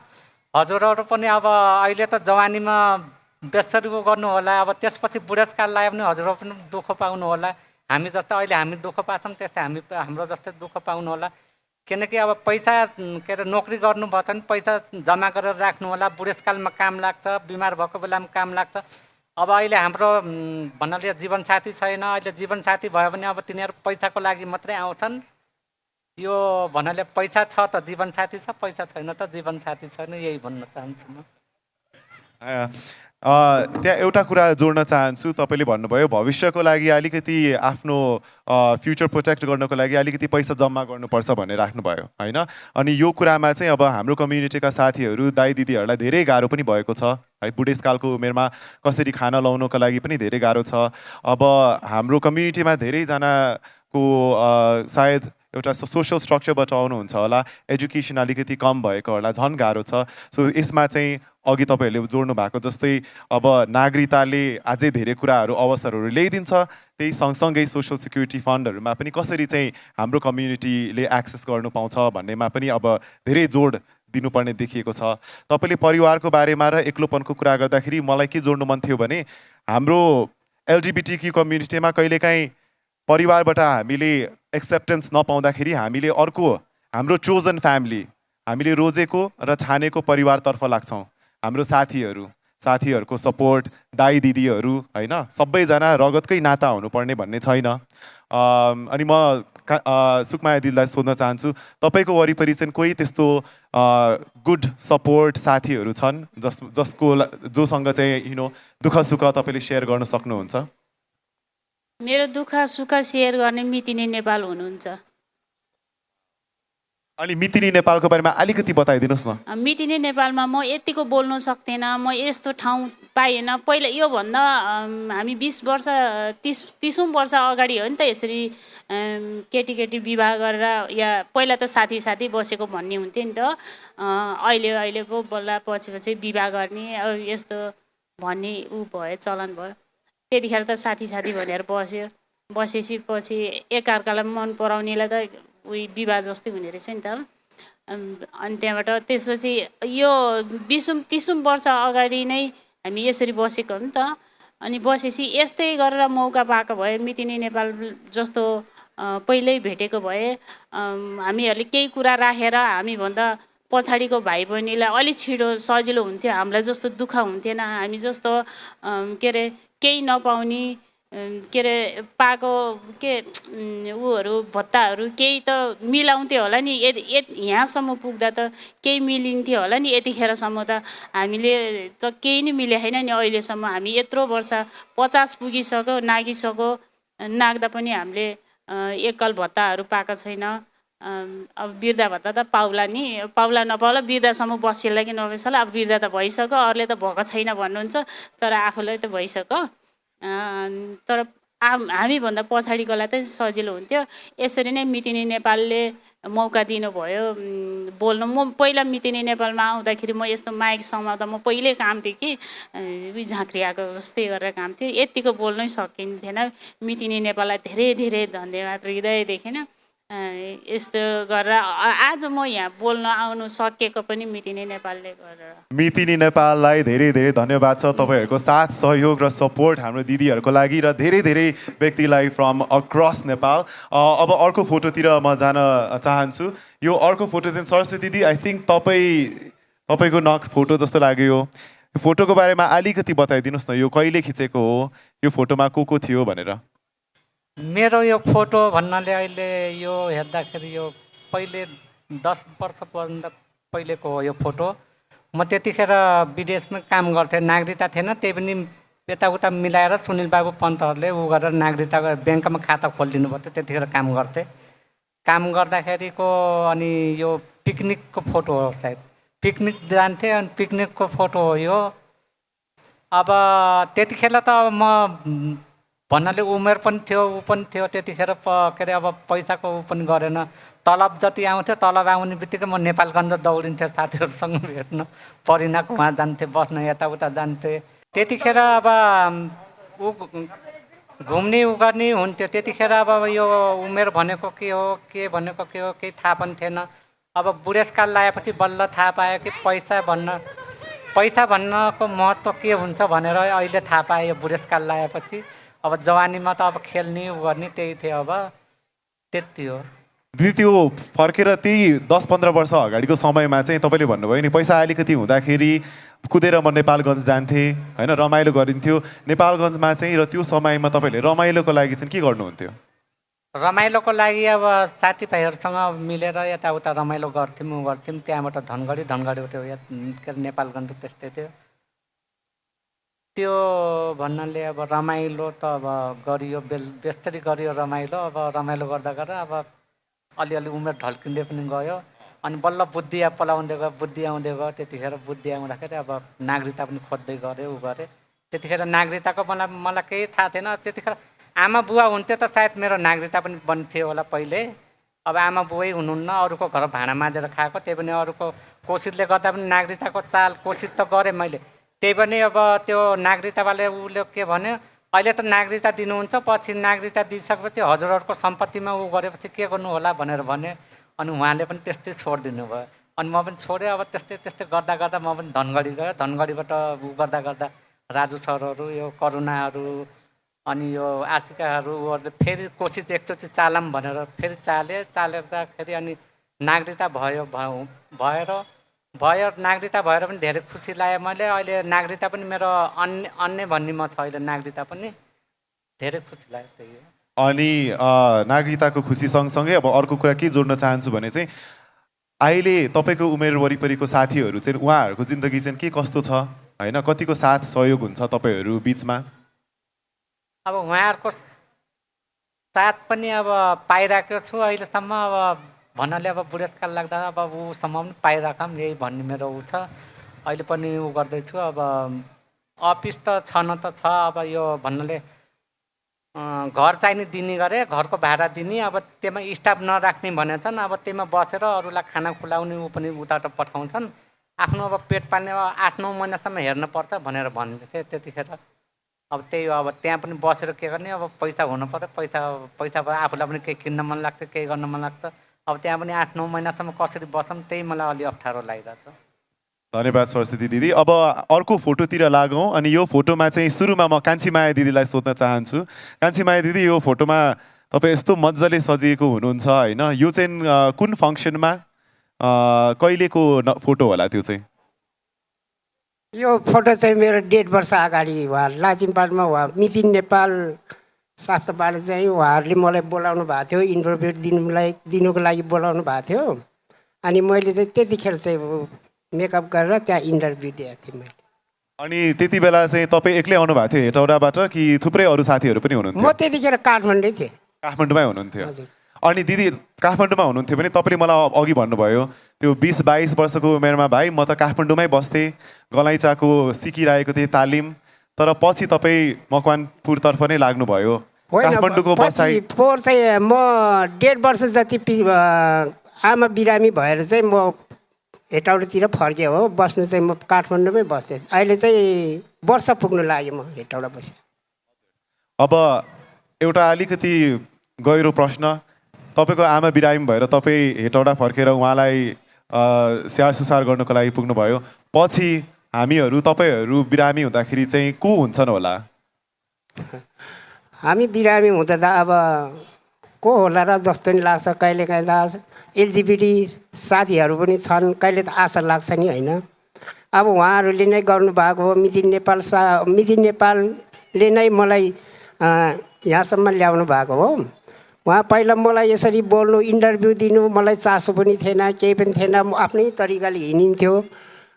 हजुरहरू पनि अब अहिले त जवानीमा बेसरी गर्नु होला, अब त्यसपछि बुढेसकाल लाग्यो भने हजुरहरू पनि दुःख पाउनु होला। हामी जस्तै अहिले हामी दुःख पाउँछौँ त्यस्तै हाम्रो जस्तै दुःख पाउनु होला। किनकि अब पैसा के अरे नोकरी गर्नुभएको छ भने पैसा जम्मा गरेर राख्नु होला, बुढेसकालमा काम लाग्छ, बिमार भएको बेलामा काम लाग्छ। अब अहिले हाम्रो भन्नाले जीवनसाथी छैन। अहिले जीवनसाथी भयो भने अब तिनीहरू पैसाको लागि मात्रै आउँछन्। यो भन्नाले पैसा छ त जीवनसाथी छ, पैसा छैन त जीवनसाथी छैन, यही भन्न चाहन्छु म। त्यहाँ एउटा कुरा जोड्न चाहन्छु। तपाईँले भन्नुभयो भविष्यको लागि अलिकति आफ्नो फ्युचर प्रोटेक्ट गर्नको लागि अलिकति पैसा जम्मा गर्नुपर्छ भनेर राख्नुभयो होइन? अनि यो कुरामा चाहिँ अब हाम्रो कम्युनिटीका साथीहरू दाइ दिदीहरूलाई धेरै गाह्रो पनि भएको छ है। बुढेसकालको उमेरमा कसरी खाना लाउनको लागि पनि धेरै गाह्रो छ। अब हाम्रो कम्युनिटीमा धेरैजनाको सायद एउटा सोसल स्ट्रक्चरबाट आउनुहुन्छ होला, एजुकेसन अलिकति कम भएको होला, झन् गाह्रो छ। सो यसमा चाहिँ अघि तपाईँहरूले जोड्नु भएको जस्तै अब नागरिकताले अझै धेरै कुराहरू अवसरहरू ल्याइदिन्छ, त्यही सँगसँगै सोसल सिक्युरिटी फन्डहरूमा पनि कसरी चाहिँ हाम्रो कम्युनिटीले एक्सेस गर्नु पाउँछ भन्नेमा पनि अब धेरै जोड दिनुपर्ने देखिएको छ। तपाईँले परिवारको बारेमा र एक्लोपनको कुरा गर्दाखेरि मलाई के जोड्नु मन थियो भने हाम्रो एलजिबिटिक्यू कम्युनिटीमा कहिलेकाहीँ परिवारबाट हामीले एक्सेप्टेन्स नपाउँदाखेरि हामीले अर्को हाम्रो चोजन फ्यामिली, हामीले रोजेको र छानेको परिवारतर्फ लाग्छौँ। हाम्रो साथीहरूको सपोर्ट, दाई दिदीहरू होइन, सबैजना रगतकै नाता हुनुपर्ने भन्ने छैन। अनि म सुकमाया दिदीलाई सोध्न चाहन्छु, तपाईँको वरिपरि चाहिँ कोही त्यस्तो गुड सपोर्ट साथीहरू छन् जोसँग चाहिँ दुःख सुख तपाईँले सेयर गर्न सक्नुहुन्छ? मेरो दुःख सुख सेयर गर्ने मितिनी नेपाल हुनुहुन्छ। अनि मितिनी नेपालको बारेमा अलिकति बताइदिनुहोस् न। मितिनी नेपालमा म यतिको बोल्नु सक्दिनँ, म यस्तो ठाउँ पाएन। पहिला योभन्दा हामी 20 वर्ष 30औँ वर्ष अगाडि हो नि त यसरी केटी विवाह गरेर या पहिला त साथी बसेको भन्ने हुन्थ्यो नि त। अहिले पो बल्ल पछि विवाह गर्ने यस्तो भन्ने भयो, चलन भयो। त्यतिखेर त साथी भनेर बसेपछि पछि एकअर्कालाई मन पराउनेलाई त उही विवाह जस्तै हुने रहेछ नि त। अनि त्यहाँबाट त्यसपछि यो 20-30 वर्ष अगाडि नै हामी यसरी बसेको हो नि त। अनि बसेपछि यस्तै गरेर मौका पाएको भए, मितिनी नेपाल जस्तो पहिल्यै भेटेको भए हामीहरूले केही कुरा राखेर हामीभन्दा पछाडिको भाइ बहिनीलाई अलिक छिटो सजिलो हुन्थ्यो। हामीलाई जस्तो दुःख हुन्थेन, हामी जस्तो केही नपाउने पाएको उहरू भत्ताहरू केही त मिलाउँथ्यो होला नि। यहाँसम्म पुग्दा त केही मिलिन्थ्यो होला नि। यतिखेरसम्म त हामीले त केही नै मिले छैन नि अहिलेसम्म। हामी यत्रो वर्ष 50 पुगिसक्यो, नाग्दा पनि हामीले एकल भत्ताहरू पाएको छैन। अब वृद्धा भत्ता त पाउला नि, पाउला नपाउला वृद्धासम्म बसिएला कि नबसिएला। अब वृद्धा त भइसक्यो, अरूले त भएको छैन भन्नुहुन्छ, तर आफूलाई त भइसक्यो। तर हामीभन्दा पछाडिकोलाई त सजिलो हुन्थ्यो। यसरी नै मितिनी नेपालले मौका दिनुभयो बोल्नु। म पहिला मितिनी नेपालमा आउँदाखेरि म यस्तो माइक समाउँदा म पहिल्यै काम थिएँ कि उही झाँक्री आएको जस्तै गरेर काम थियो। यतिको बोल्नै सकिन्थेन। मितिनी नेपाललाई धेरै धन्यवाद हृदयदेखि नै। यस्तो गरेर आज म यहाँ बोल्न आउनु सकेको पनि मितिनी नेपालले गरेर। मितिनी नेपाललाई धेरै धन्यवाद छ तपाईँहरूको साथ सहयोग र सपोर्ट हाम्रो दिदीहरूको लागि र धेरै व्यक्तिलाई फ्रम अक्रस नेपाल। अब अर्को फोटोतिर म जान चाहन्छु। यो अर्को फोटो चाहिँ सरस्वती दिदी, आई थिङ्क तपाईँको नक्स फोटो जस्तो लाग्यो। यो फोटोको बारेमा अलिकति बताइदिनुहोस् न, यो कहिले खिचेको हो, यो फोटोमा को थियो भनेर। मेरो यो फोटो भन्नाले अहिले यो हेर्दाखेरि यो पहिले 10 वर्षभन्दा पहिलेको हो यो फोटो। म त्यतिखेर विदेशमा काम गर्थेँ, नागरिकता थिएन, त्यही पनि यताउता मिलाएर सुनिल बाबु पन्तहरूले उ गरेर नागरिकताको ब्याङ्कमा खाता खोलिदिनु पर्थ्यो। त्यतिखेर काम गर्थेँ। काम गर्दाखेरिको अनि यो पिकनिकको फोटो हो सायद। पिकनिक जान्थेँ अनि पिकनिकको फोटो हो यो। अब त्यतिखेर त म भन्नाले उमेर पनि थियो, ऊ पनि थियो त्यतिखेर अब पैसाको ऊ पनि गरेन। तलब जति आउँथ्यो, तलब आउने बित्तिकै म नेपालगञ्ज दौडिन्थेँ साथीहरूसँग भेट्न। परिनाको उहाँ जान्थेँ बस्न, यताउता जान्थेँ। त्यतिखेर अब ऊ घुम्ने ऊ गर्ने हुन्थ्यो। त्यतिखेर अब यो उमेर भनेको के हो, के भनेको के हो, केही थाहा पनि थिएन। अब बुढेसकाल लागेपछि बल्ल थाहा पायो कि पैसा भन्नको महत्त्व के हुन्छ भनेर अहिले थाहा पायो यो बुढेसकाल लागेपछि। अब जवानीमा त अब खेल्ने उ गर्ने त्यही थियो। अब त्यति हो दिदी। त्यो फर्केर त्यही 10-15 वर्ष अगाडिको समयमा चाहिँ तपाईँले भन्नुभयो नि, पैसा अलिकति हुँदाखेरि कुदेर म नेपालगञ्ज जान्थेँ होइन, रमाइलो गरिन्थ्यो नेपालगञ्जमा चाहिँ। र त्यो समयमा तपाईँले रमाइलोको लागि चाहिँ के गर्नुहुन्थ्यो? रमाइलोको लागि अब साथीभाइहरूसँग मिलेर यताउता रमाइलो गर्थ्यौँ। त्यहाँबाट धनगढी थियो, नेपालगञ्ज त्यस्तै थियो। त्यो भन्नाले अब रमाइलो त अब गरियो, बेस्तरी गरियो रमाइलो। अब रमाइलो गर्दा अब अलिअलि उमेर ढल्किँदै पनि गयो। अनि बल्ल बुद्धि पलाउँदै गयो, बुद्धि आउँदै गयो। त्यतिखेर बुद्धि आउँदाखेरि अब नागरिकता पनि खोज्दै गऱ्यो, ऊ गरेँ। त्यतिखेर नागरिकताको मलाई केही थाहा थिएन। त्यतिखेर आमा बुवा हुन्थ्यो त सायद मेरो नागरिकता पनि बन्थ्यो होला पहिले। अब आमा बुवै हुनुहुन्न, अरूको घर भाँडा माझेर खाएको। त्यही पनि अरूको कोसिसले गर्दा पनि नागरिकताको कोसिस त गरेँ मैले। त्यही पनि अब त्यो नागरिकतावाले उसले के भन्यो, अहिले त नागरिकता दिनुहुन्छ, पछि नागरिकता दिइसकेपछि हजुरहरूको सम्पत्तिमा ऊ गरेपछि के गर्नु होला भनेर भन्यो। अनि उहाँले पनि त्यस्तै छोडिदिनु भयो। अनि म पनि छोडेँ। अब त्यस्तै गर्दा म पनि धनगढी गएँ। धनगढीबाट ऊ गर्दा राजु सरहरू, यो करुणाहरू, अनि यो आशिकाहरू फेरि कोसिस एकचोटि चालम भनेर फेरि चालेर्दाखेरि अनि नागरिकता भयो नागरिकता भएर पनि धेरै खुसी लाग्यो मैले। अहिले नागरिकता पनि मेरो अन्य भन्नेमा छ, अहिले नागरिकता पनि धेरै खुसी लाग्यो त्यही हो। अनि नागरिकताको खुसी सँगसँगै अब अर्को कुरा के जोड्न चाहन्छु भने चाहिँ अहिले तपाईँको उमेर वरिपरिको साथीहरू चाहिँ उहाँहरूको जिन्दगी चाहिँ के कस्तो छ होइन, कतिको साथ सहयोग हुन्छ तपाईँहरू बिचमा? अब उहाँहरूको साथ पनि अब पाइरहेको छु अहिलेसम्म। अब भन्नाले अब बुढेसकाल लाग्दा अब ऊसम्म पनि पाइरहेको यही भन्ने मेरो ऊ छ। अहिले पनि ऊ गर्दैछु। अब अफिस त छन त छ, अब यो भन्नाले घर चाहिने दिने गरे, घरको भाडा दिने, अब त्यसमा स्टाफ नराख्ने भनेको छन्। अब त्यसमा बसेर अरूलाई खाना खुलाउने ऊ पनि उताबाट पठाउँछन्। आफ्नो अब पेट पाल्ने 8-9 महिनासम्म हेर्न पर्छ भनेर भन्दै थिएँ त्यतिखेर। अब त्यही हो, अब त्यहाँ पनि बसेर के गर्ने, अब पैसा हुनु पर्यो। पैसा भए आफूलाई पनि केही किन्न मन लाग्छ, केही गर्न मन लाग्छ। अब त्यहाँ पनि 8-9 महिनासम्म कसरी बसौँ त्यही मलाई अलि अप्ठ्यारो लागिरहेछ। धन्यवाद सरस्वती दिदी। अब अर्को फोटोतिर लागौँ अनि यो फोटोमा चाहिँ सुरुमा म कान्छीमाया दिदीलाई सोध्न चाहन्छु। कान्छीमाया दिदी, यो फोटोमा तपाईँ यस्तो मजाले सजिएको हुनुहुन्छ होइन, यो चाहिँ कुन फङ्सनमा कहिलेको फोटो होला त्यो चाहिँ? यो फोटो चाहिँ मेरो 1.5 वर्ष अगाडि उहाँ लाजिमपाटमा उहाँ मितिन नेपाल शास्त्रबाट चाहिँ उहाँहरूले मलाई बोलाउनु भएको थियो, इन्टरभ्यू दिनुको लागि बोलाउनु भएको थियो। अनि मैले चाहिँ त्यतिखेर चाहिँ मेकअप गरेर त्यहाँ इन्टरभ्यू दिएको थिएँ मैले। अनि त्यति बेला चाहिँ तपाईँ एक्लै आउनु भएको थियो हेटौडाबाट कि थुप्रै अरू साथीहरू पनि हुनुहुन्थ्यो? म त्यतिखेर काठमाडौँ थिएँ। काठमाडौँमै हुनुहुन्थ्यो। हजुर। अनि दिदी काठमाडौँमा हुनुहुन्थ्यो भने तपाईँले मलाई अघि भन्नुभयो त्यो 20-22 वर्षको उमेरमा भाइ म त काठमाडौँमै बस्थेँ, गलैँचाको सिकिरहेको थिएँ तालिम, तर पछि तपाईँ मकवानपुरतर्फ नै लाग्नुभयो। काठमाडौँको बसाइ पोहोर चाहिँ म 1.5 वर्ष जति आमा बिरामी भएर चाहिँ म हेटौडातिर फर्केँ हो। बस्नु चाहिँ म काठमाडौँमै बसेँ। अहिले चाहिँ वर्ष पुग्नु लाग्यो म हेटौडा बसेँ। अब एउटा अलिकति गहिरो प्रश्न, तपाईँको आमा बिरामी भएर तपाईँ हेटौडा फर्केर उहाँलाई स्याहार सुसार गर्नुको लागि पुग्नुभयो, पछि हामीहरू तपाईँहरू बिरामी हुँदाखेरि चाहिँ को हुन्छन् होला? हामी बिरामी हुँदा त अब को होला र जस्तो नि लाग्छ। कहिलेकाहीँ त एलजिबिटी साथीहरू पनि छन्, कहिले त आशा लाग्छ नि होइन। अब उहाँहरूले नै गर्नुभएको हो। मितिन नेपालले नै मलाई यहाँसम्म ल्याउनु भएको हो। उहाँ पहिला मलाई यसरी बोल्नु, इन्टरभ्यू दिनु मलाई चासो पनि थिएन, केही पनि थिएन। म आफ्नै तरिकाले हिँडिन्थ्यो।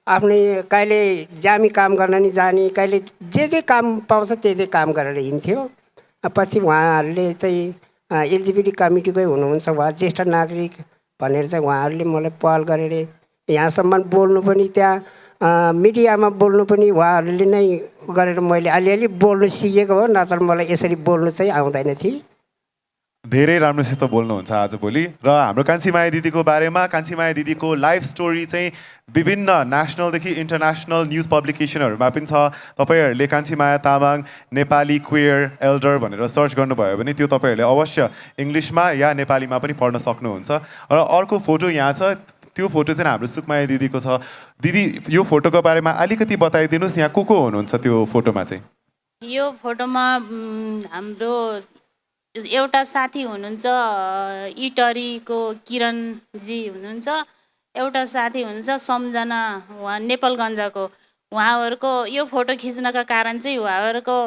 आफ्नै कहिले जामी काम गर्न नि जाने, कहिले जे काम पाउँछ त्यही काम गरेर हिँड्थ्यो। पछि उहाँहरूले चाहिँ एलजिबिटी कमिटीकै हुनुहुन्छ, उहाँ ज्येष्ठ नागरिक भनेर चाहिँ उहाँहरूले मलाई पहल गरेर यहाँसम्म बोल्नु पनि, त्यहाँ मिडियामा बोल्नु पनि उहाँहरूले नै गरेर मैले अलिअलि बोल्नु सिकेको हो। नत्र मलाई यसरी बोल्नु चाहिँ आउँदैन थियो। धेरै राम्रोसित बोल्नुहुन्छ आजभोलि। र हाम्रो कान्छीमाया दिदीको बारेमा, कान्छीमाया दिदीको लाइफ स्टोरी चाहिँ विभिन्न नेसनलदेखि इन्टरनेसनल न्युज पब्लिकेसनहरूमा पनि छ। तपाईँहरूले कान्छीमाया तामाङ नेपाली क्वेयर एल्डर भनेर सर्च गर्नुभयो भने त्यो तपाईँहरूले अवश्य इङ्ग्लिसमा या नेपालीमा पनि पढ्न सक्नुहुन्छ। र अर्को फोटो यहाँ छ, त्यो फोटो चाहिँ हाम्रो सुकमाया दिदीको छ। दिदी, यो फोटोको बारेमा अलिकति बताइदिनुहोस्, यहाँ को हुनुहुन्छ त्यो फोटोमा चाहिँ? यो फोटोमा हाम्रो एउटा साथी हुनुहुन्छ, इटरीको किरणजी हुनुहुन्छ। एउटा साथी हुनुहुन्छ सम्झना, उहाँ नेपालगञ्जको। उहाँहरूको यो फोटो खिच्नका कारण चाहिँ उहाँहरूको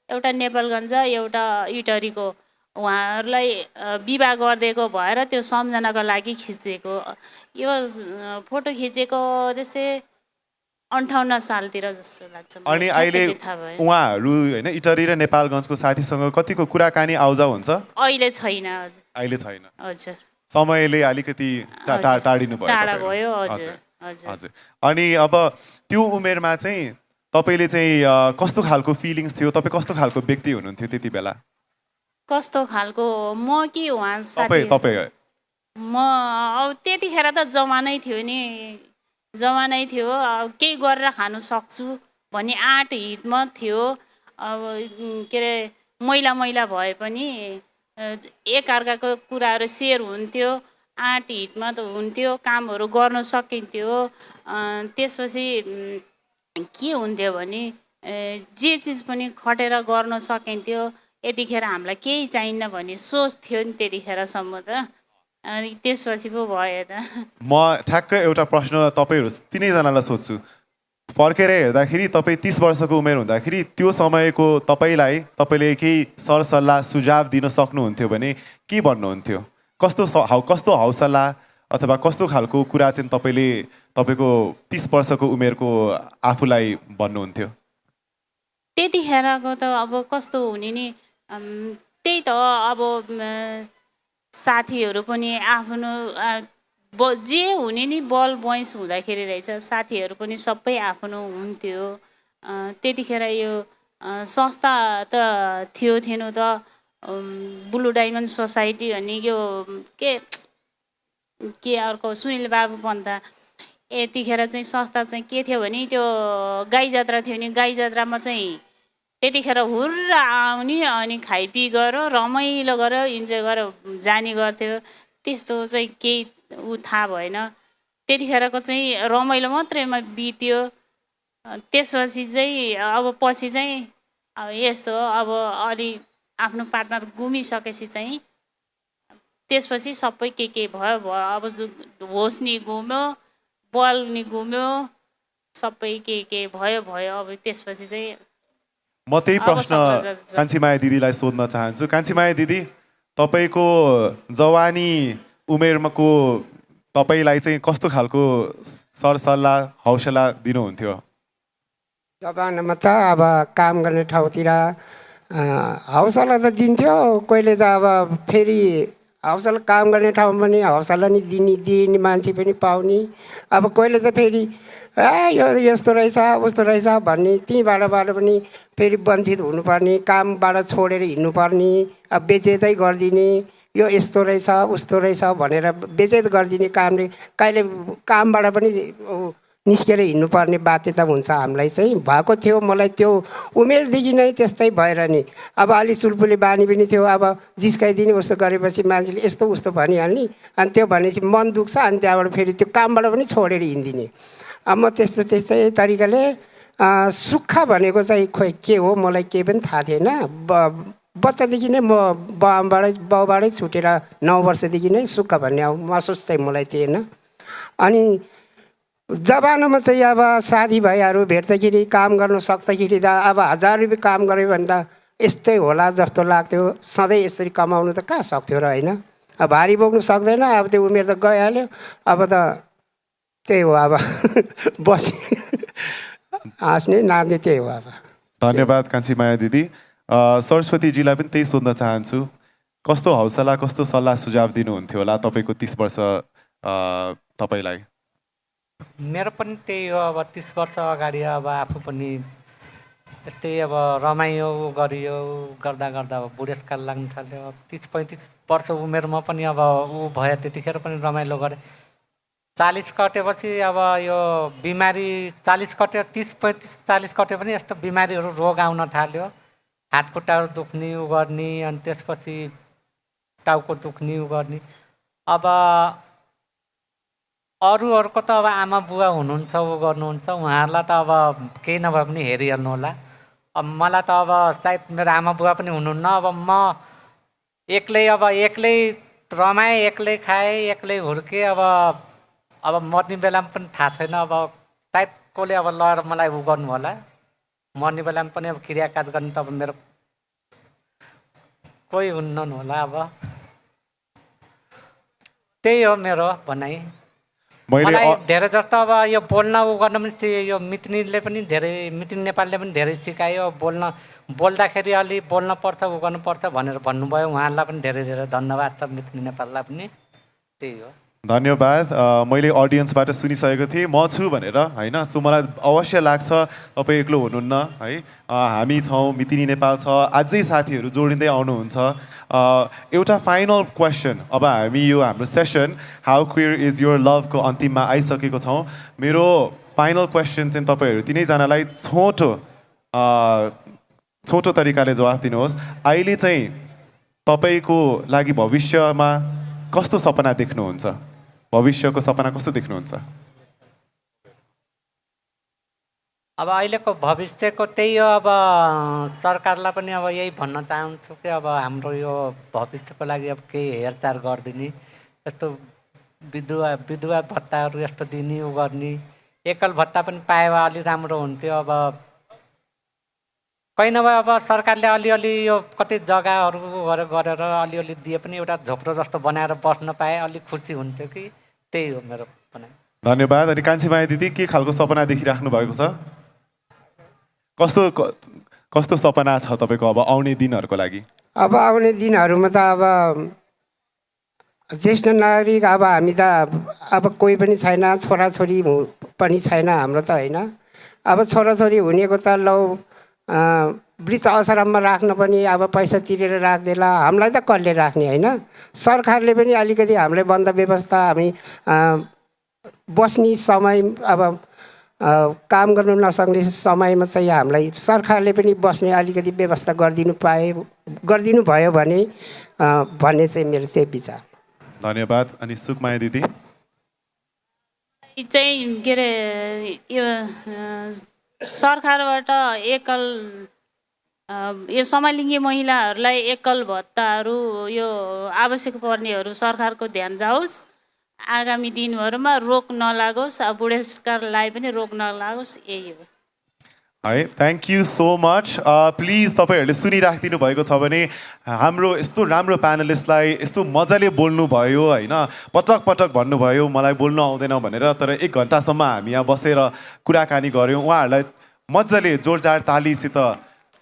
एउटा नेपालगञ्ज एउटा इटरीको उहाँहरूलाई विवाह गरिदिएको भएर त्यो सम्झनाको लागि खिचिदिएको। यो फोटो खिचेको त्यस्तै 58 सालतिर जस्तो लाग्छ। अनि अहिले उहाँहरू होइन इटरी र नेपालगञ्जको साथीसँग कतिको कुराकानी आउजाउ हुन्छ? अहिले छैन। अहिले छैन, हजुर, समयले अलिकति टाढिनु भयो। टाढा भयो। हजुर हजुर। हजुर। अनि अब त्यो उमेरमा चाहिँ तपाईँले चाहिँ कस्तो खालको फिलिङ्स थियो? तपाईँ कस्तो खालको व्यक्ति हुनुहुन्थ्यो त्यति बेला? कस्तो खालको म कि उहाँ तपाईँ? म अब त्यतिखेर त जमानै थियो नि, जमानै थियो। अब केही गरेर खानु सक्छु भन्ने आँट हितमा थियो। अब के अरे मैला भए पनि एकअर्काको कुराहरू सेयर हुन्थ्यो, आँट हितमा त हुन्थ्यो, कामहरू गर्न सकिन्थ्यो। त्यसपछि के हुन्थ्यो भने जे चिज पनि खटेर गर्न सकिन्थ्यो। यतिखेर हामीलाई केही चाहिन्न भन्ने सोच थियो नि त्यतिखेरसम्म त। अनि त्यसपछि पो भयो त म ठ्याक्कै एउटा प्रश्न तपाईँहरू तिनैजनालाई सोध्छु फर्केर हेर्दाखेरि तपाईँ 30 वर्षको उमेर हुँदाखेरि त्यो समयको तपाईँलाई तपाईँले केही सरसल्लाह सुझाव दिन सक्नुहुन्थ्यो भने के भन्नुहुन्थ्यो कस्तो हौसला अथवा कस्तो खालको कुरा चाहिँ तपाईँले तपाईँको 30 वर्षको उमेरको आफूलाई भन्नुहुन्थ्यो त्यतिखेरको त अब कस्तो हुने नि त्यही त अब साथीहरू पनि आफ्नो जे हुने नि बल बयस हुँदाखेरि रहेछ साथीहरू पनि सबै आफ्नो हुन्थ्यो त्यतिखेर यो संस्था त थिएन त ब्लु डायमन्ड सोसाइटी अनि यो के अर्को सुनिल बाबु भन्दा यतिखेर चाहिँ संस्था चाहिँ के थियो भने त्यो गाई जात्रा थियो नि गाई जात्रामा चाहिँ त्यतिखेर हुर्र आउने अनि खाइपी गरेर रमाइलो गरेर इन्जोय गरेर जाने गर्थ्यो त्यस्तो चाहिँ केही थाहा भएन त्यतिखेरको चाहिँ रमाइलो मात्रैमा बित्यो त्यसपछि चाहिँ अब पछि चाहिँ अब यस्तो अब अलि आफ्नो पार्टनर गुमिसकेपछि चाहिँ त्यसपछि सबै के भयो अब होस नि गुम्यो बल नि गुम्यो सबै के भयो अब त्यसपछि चाहिँ म त्यही प्रश्न कान्छीमाया दिदीलाई सोध्न चाहन्छु कान्छीमाया दिदी तपाईँको जवानी उमेरमाको तपाईँलाई चाहिँ कस्तो खालको सरसल्लाह हौसला दिनुहुन्थ्यो जमानामा त अब काम गर्ने ठाउँतिर हौसला त दिन्थ्यो कहिले त अब फेरि हौसला काम गर्ने ठाउँमा पनि हौसला नि दिने मान्छे पनि पाउने अब कहिले चाहिँ फेरि यो यस्तो रहेछ उस्तो रहेछ भन्ने त्यहीँबाट पनि फेरि वञ्चित हुनुपर्ने कामबाट छोडेर हिँड्नुपर्ने अब बेचेतै गरिदिने यो यस्तो रहेछ उस्तो रहेछ भनेर बेचेत गरिदिने कामले कहिले कामबाट पनि निस्केर हिँड्नुपर्ने बाध्यता हुन्छ हामीलाई चाहिँ भएको थियो मलाई त्यो उमेरदेखि नै त्यस्तै भएर नि अब अलि चुलपुले बानी पनि थियो अब जिस्काइदिने उस्तो गरेपछि मान्छेले यस्तो उस्तो भनिहाल्ने अनि त्यो भनेपछि मन दुख्छ अनि त्यहाँबाट फेरि त्यो कामबाट पनि छोडेर हिँडिदिने अब म त्यस्तै तरिकाले सुख भनेको चाहिँ खोइ के हो मलाई केही पनि थाहा थिएन बच्चादेखि नै म बाउबाटै छुटेर 9 वर्षदेखि नै सुख भन्ने महसुस चाहिँ मलाई थिएन अनि जमानामा चाहिँ अब साथीभाइहरू भेट्दाखेरि काम गर्नु सक्दाखेरि त अब 1000 रुपियाँ काम गऱ्यो भने त यस्तै होला जस्तो लाग्थ्यो सधैँ यसरी कमाउनु त कहाँ सक्थ्यो र होइन अब भारी बोक्नु सक्दैन अब त्यो उमेर त गइहाल्यो अब त त्यही हो अब बसी हाँस्ने नाच्ने त्यही हो अब धन्यवाद कान्छीमाया दिदी सरस्वतीजीलाई पनि त्यही सोध्न चाहन्छु कस्तो हौसला कस्तो सल्लाह सुझाव दिनुहुन्थ्यो होला तपाईँको 30 वर्ष तपाईँलाई मेरो पनि त्यही हो अब 30 वर्ष अगाडि अब आफू पनि यस्तै अब रमाइयो गरियो गर्दा अब बुढेसकाल लाग्न थाल्यो 30-35 वर्ष उमेरमा पनि अब ऊ भयो त्यतिखेर पनि रमाइलो गरेँ 40 कटेपछि अब यो बिमारी 40 कट्यो 30-35-40 कट्यो पनि यस्तो बिमारीहरू रोग आउन थाल्यो हातखुट्टाहरू दुख्ने उ गर्ने अनि त्यसपछि टाउको दुख्ने उ गर्ने अब अरूहरूको त अब आमा बुवा हुनुहुन्छ उ गर्नुहुन्छ उहाँहरूलाई त अब केही नभए पनि हेरिहाल्नु होला अब मलाई त अब सायद मेरो आमा बुवा पनि हुनुहुन्न अब म एक्लै रमाएँ एक्लै खाएँ एक्लै हुर्केँ अब मर्ने बेलामा पनि थाहा छैन अब सायद कसले अब लगेर मलाई उ गर्नु होला मर्ने बेलामा पनि अब क्रियाकाज गर्ने त अब मेरो कोही हुन्न होला अब त्यही हो मेरो भनाइ मलाई धेरै जस्तो अब यो बोल्न उ गर्न पनि यो मितिनीले पनि धेरै मितिनी नेपालले पनि धेरै सिकायो बोल्दाखेरि अलि बोल्न पर्छ उ गर्नुपर्छ भनेर भन्नुभयो उहाँहरूलाई पनि धेरै धेरै धन्यवाद छ मितिनी नेपाललाई पनि त्यही हो धन्यवाद मैले अडियन्सबाट सुनिसकेको थिएँ म छु भनेर होइन सो मलाई अवश्य लाग्छ तपाईँ एक्लो हुनुहुन्न है हामी छौँ मितिनी नेपाल छ अझै साथीहरू जोडिँदै आउनुहुन्छ एउटा फाइनल क्वेसन अब हामी यो हाम्रो session how queer is your लभको अन्तिममा आइसकेको छौँ मेरो फाइनल क्वेसन चाहिँ तपाईँहरू तिनैजनालाई छोटो तरिकाले जवाफ दिनुहोस् अहिले चाहिँ तपाईँको लागि भविष्यमा कस्तो सपना देख्नुहुन्छ भविष्यको सपना कस्तो देख्नुहुन्छ अब अहिलेको भविष्यको त्यही हो अब सरकारलाई पनि अब यही भन्न चाहन्छु कि अब हाम्रो यो भविष्यको लागि अब केही हेरचाह गरिदिने यस्तो विधवा विधवा भत्ताहरू यस्तो दिने उ गर्ने एकल भत्ता पनि पाए भए अलि राम्रो हुन्थ्यो। अब कहीँ नभए अब सरकारले अलिअलि यो कति जग्गाहरू गरेर अलिअलि दिए पनि एउटा झोप्रो जस्तो बनाएर बस्न पाए अलिक खुसी हुन्थ्यो कि त्यही हो मेरो भनाइ। धन्यवाद। अनि कान्छीमाया दिदी के खालको सपना देखिराख्नु भएको छ? कस्तो सपना छ तपाईँको अब आउने दिनहरूको लागि? अब आउने दिनहरूमा त अब ज्येष्ठ नागरिक अब हामी त अब कोही पनि छैन, छोराछोरी पनि छैन हाम्रो त होइन। अब छोराछोरी हुनेको त लौ वृद्ध आश्रममा राख्न पनि अब पैसा तिरेर राख्दैला, हामीलाई त कसले राख्ने होइन। सरकारले पनि अलिकति हामीलाई बन्द व्यवस्था हामी बस्ने समय अब काम गर्नु नसक्ने समयमा चाहिँ हामीलाई सरकारले पनि बस्ने अलिकति व्यवस्था गरिदिनु भयो भने भन्ने चाहिँ मेरो चाहिँ विचार। धन्यवाद। अनि सुकमाया दिदी? चाहिँ के अरे यो सरकारबाट एकल यो समलिङ्गी महिलाहरूलाई एकल भत्ताहरू यो आवश्यक पर्नेहरू सरकारको ध्यान जाओस्, आगामी दिनहरूमा रोक नलागोस्, अब बुढेसकाललाई पनि रोक नलागोस्, यही हो। है, thank you so much. Please तपाईँहरूले सुनिराखिदिनु भएको छ भने हाम्रो यस्तो राम्रो प्यानलिस्टलाई यस्तो मजाले बोल्नुभयो होइन, पटक पटक भन्नुभयो मलाई बोल्नु आउँदैन भनेर, तर 1 घन्टासम्म हामी यहाँ बसेर कुराकानी गऱ्यौँ। उहाँहरूलाई मजाले जोरजार तालीसित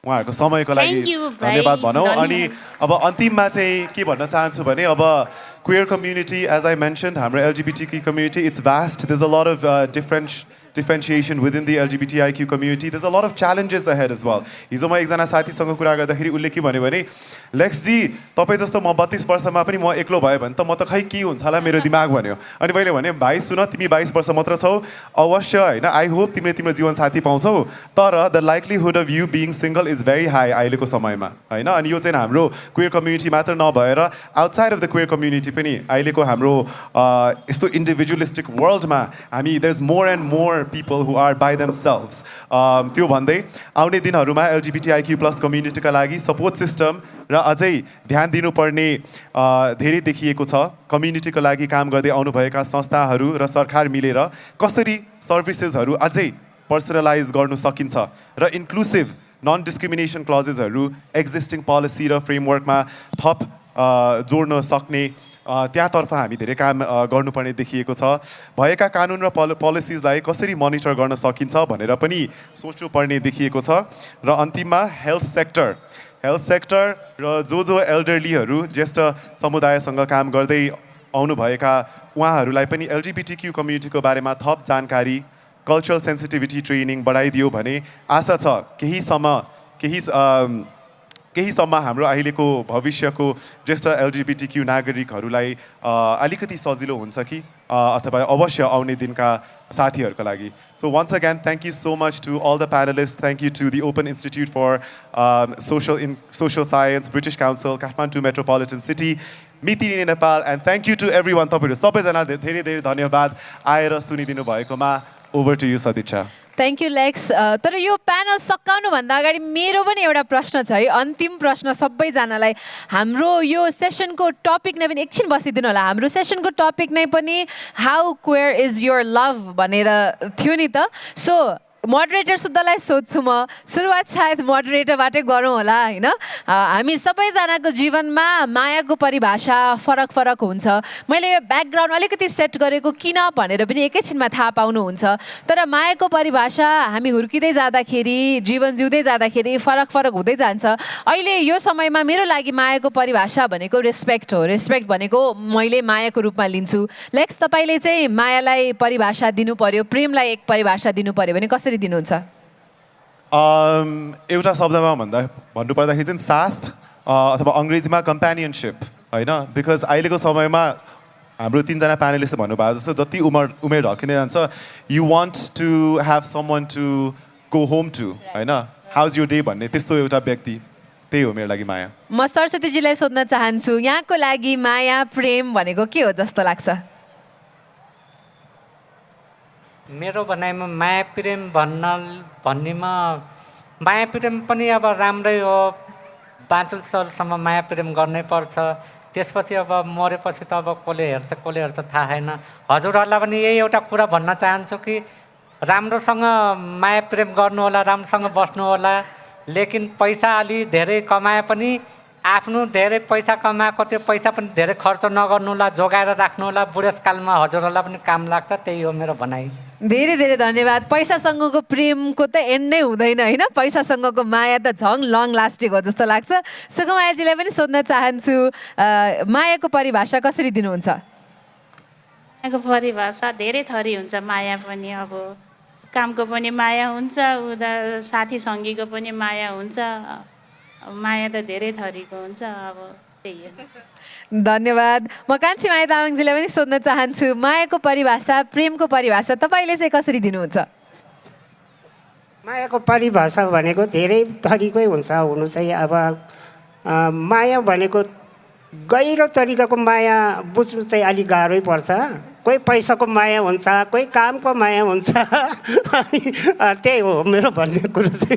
उहाँहरूको समयको लागि धन्यवाद भनौँ। अनि अब अन्तिममा चाहिँ के भन्न चाहन्छु भने अब queer community, as I mentioned, हाम्रो LGBTQ community, it's vast. There's a lot of differentiation within the LGBTIQ community. There's a lot of challenges ahead as well. हिजो म एकजना साथीसँग कुरा गर्दाखेरि उसले के भन्यो भने, लेक्स जी तपाईँ जस्तो म 32 वर्षमा पनि म एक्लो भयो भने त म त खै के हुन्छ होला मेरो दिमाग भन्यो। अनि मैले भने भाइ सुन, तिमी 22 वर्ष मात्र छौ, अवश्य होइन, आई होप तिमीले तिम्रो जीवन साथी पाउँछौ, तर the likelihood of you being single is very high अहिलेको समयमा होइन। अनि यो चाहिँ हाम्रो क्वेयर कम्युनिटी मात्र नभएर outside of the queer community पनि अहिलेको हाम्रो यस्तो इन्डिभिजुअलिस्टिक वर्ल्डमा हामी there is more and more people who are by themselves. त्यो भन्दै आउने दिनहरूमा LGBTIQ+ कम्युनिटीका लागि सपोर्ट सिस्टम र अझै ध्यान दिनुपर्ने धेरै देखिएको छ। कम्युनिटीको लागि काम गर्दै आउनुभएका संस्थाहरू र सरकार मिलेर कसरी सर्भिसेसहरू अझै पर्सनलाइज गर्नु सकिन्छ र इन्क्लुसिभ नन डिस्क्रिमिनेसन क्लजेसहरू एक्जिस्टिङ पोलिसी र फ्रेमवर्कमा थप जोड्न सक्ने त्यहाँतर्फ हामी धेरै काम गर्नुपर्ने देखिएको छ। भएका कानुन र पोलिसिजलाई कसरी मोनिटर गर्न सकिन्छ भनेर पनि सोच्नुपर्ने देखिएको छ। र अन्तिममा हेल्थ सेक्टर र जो एल्डरलीहरू ज्येष्ठ समुदायसँग काम गर्दै आउनुभएका उहाँहरूलाई पनि LGBTQ कम्युनिटीको बारेमा थप जानकारी, कल्चरल सेन्सिटिभिटी ट्रेनिङ बढाइदियो भने आशा छ केही सम्म हाम्रो अहिलेको भविष्यको ज्येष्ठ LGBTQ नागरिकहरूलाई अलिकति सजिलो हुन्छ कि अथवा अवश्य आउने दिनका साथीहरूको लागि। So once again thank you so much to all the panelist, thank you to the open institute for social science, British council, Kathmandu metropolitan city, Mitini Nepal, and thank you to every one. तपाईँहरू सबैजना धेरै धेरै धन्यवाद आएर सुनिदिनु भएकोमा। Over to you Sadichchha. Thank you लेक्स। तर यो प्यानल सकाउनुभन्दा अगाडि मेरो पनि एउटा प्रश्न छ है, अन्तिम प्रश्न सबैजनालाई। हाम्रो यो सेसनको टपिक नै पनि एकछिन बसिदिनु होला, हाम्रो सेसनको टपिक नै पनि how queer is your love भनेर थियो नि त। सो मोडरेटर सुद्धलाई सोध्छु म, सुरुवात सायद मोडरेटरबाटै गरौँ होला होइन। हामी सबैजनाको जीवनमा मायाको परिभाषा फरक फरक हुन्छ। मैले यो ब्याकग्राउन्ड अलिकति सेट गरेको किन भनेर पनि एकैछिनमा थाहा पाउनुहुन्छ। तर मायाको परिभाषा हामी हुर्किँदै जाँदाखेरि, जीवन जिउँदै जाँदाखेरि फरक फरक हुँदै जान्छ। अहिले यो समयमा मेरो लागि मायाको परिभाषा भनेको रेस्पेक्ट हो। रेस्पेक्ट भनेको मैले मायाको रूपमा लिन्छु। लेक्स तपाईँले चाहिँ मायालाई परिभाषा दिनु पर्यो, प्रेमलाई एक परिभाषा दिनु पर्यो भने कसरी दिनुहुन्छ? एउटा शब्दमा भन्नुपर्दाखेरि चाहिँ साथ अथवा अङ्ग्रेजीमा कम्पेनियनसिप होइन। बिकज अहिलेको समयमा हाम्रो 3जना प्यानलिस्टले भन्नुभएको जस्तो जति उमेर ढल्किँदै जान्छ, you want to have someone to go home to होइन, हाउज योर डे भन्ने त्यस्तो एउटा व्यक्ति, त्यही हो मेरो लागि माया। म सरस्वतीजीलाई सोध्न चाहन्छु, यहाँको लागि माया प्रेम भनेको के हो जस्तो लाग्छ? मेरो भनाइमा माया प्रेम भन्नेमा माया प्रेम पनि अब राम्रै हो, बाँचुन्जेलसम्म माया प्रेम गर्नै पर्छ। त्यसपछि अब मरेपछि त अब कसले हेर्छ थाहा छैन। हजुरहरूलाई पनि यही एउटा कुरा भन्न चाहन्छु कि राम्रोसँग माया प्रेम गर्नु होला, राम्रोसँग बस्नु होला। लेकिन पैसा अलि धेरै कमाए पनि आफ्नो धेरै पैसा कमाएको त्यो पैसा पनि धेरै खर्च नगर्नु होला, जोगाएर राख्नु होला। बुढेसकालमा हजुरहरूलाई पनि काम लाग्छ, त्यही हो मेरो भनाइ। धेरै धेरै धन्यवाद। पैसासँगको प्रेमको त एन्ड नै हुँदैन होइन, पैसासँगको माया त झन् लङ लास्टिङ हो जस्तो लाग्छ। सुकुमायाजीलाई पनि सोध्न चाहन्छु, मायाको परिभाषा कसरी दिनुहुन्छ? मायाको परिभाषा धेरै थरी हुन्छ। माया पनि अब कामको पनि माया हुन्छ, उता साथी सङ्गीको पनि माया हुन्छ। माया त धेरै थरीको हुन्छ, अब त्यही हो। धन्यवाद। म कान्छी माया तामाङजीलाई पनि सोध्न चाहन्छु, मायाको परिभाषा, प्रेमको परिभाषा तपाईँले चाहिँ कसरी दिनुहुन्छ? मायाको परिभाषा भनेको धेरै थरीकै हुन्छ। हुनु चाहिँ अब माया भनेको गहिरो तरिकाको माया बुझ्नु चाहिँ अलिक गाह्रै पर्छ। कोही पैसाको माया हुन्छ, कोही कामको माया हुन्छ। अनि त्यही हो मेरो भन्ने कुरो चाहिँ।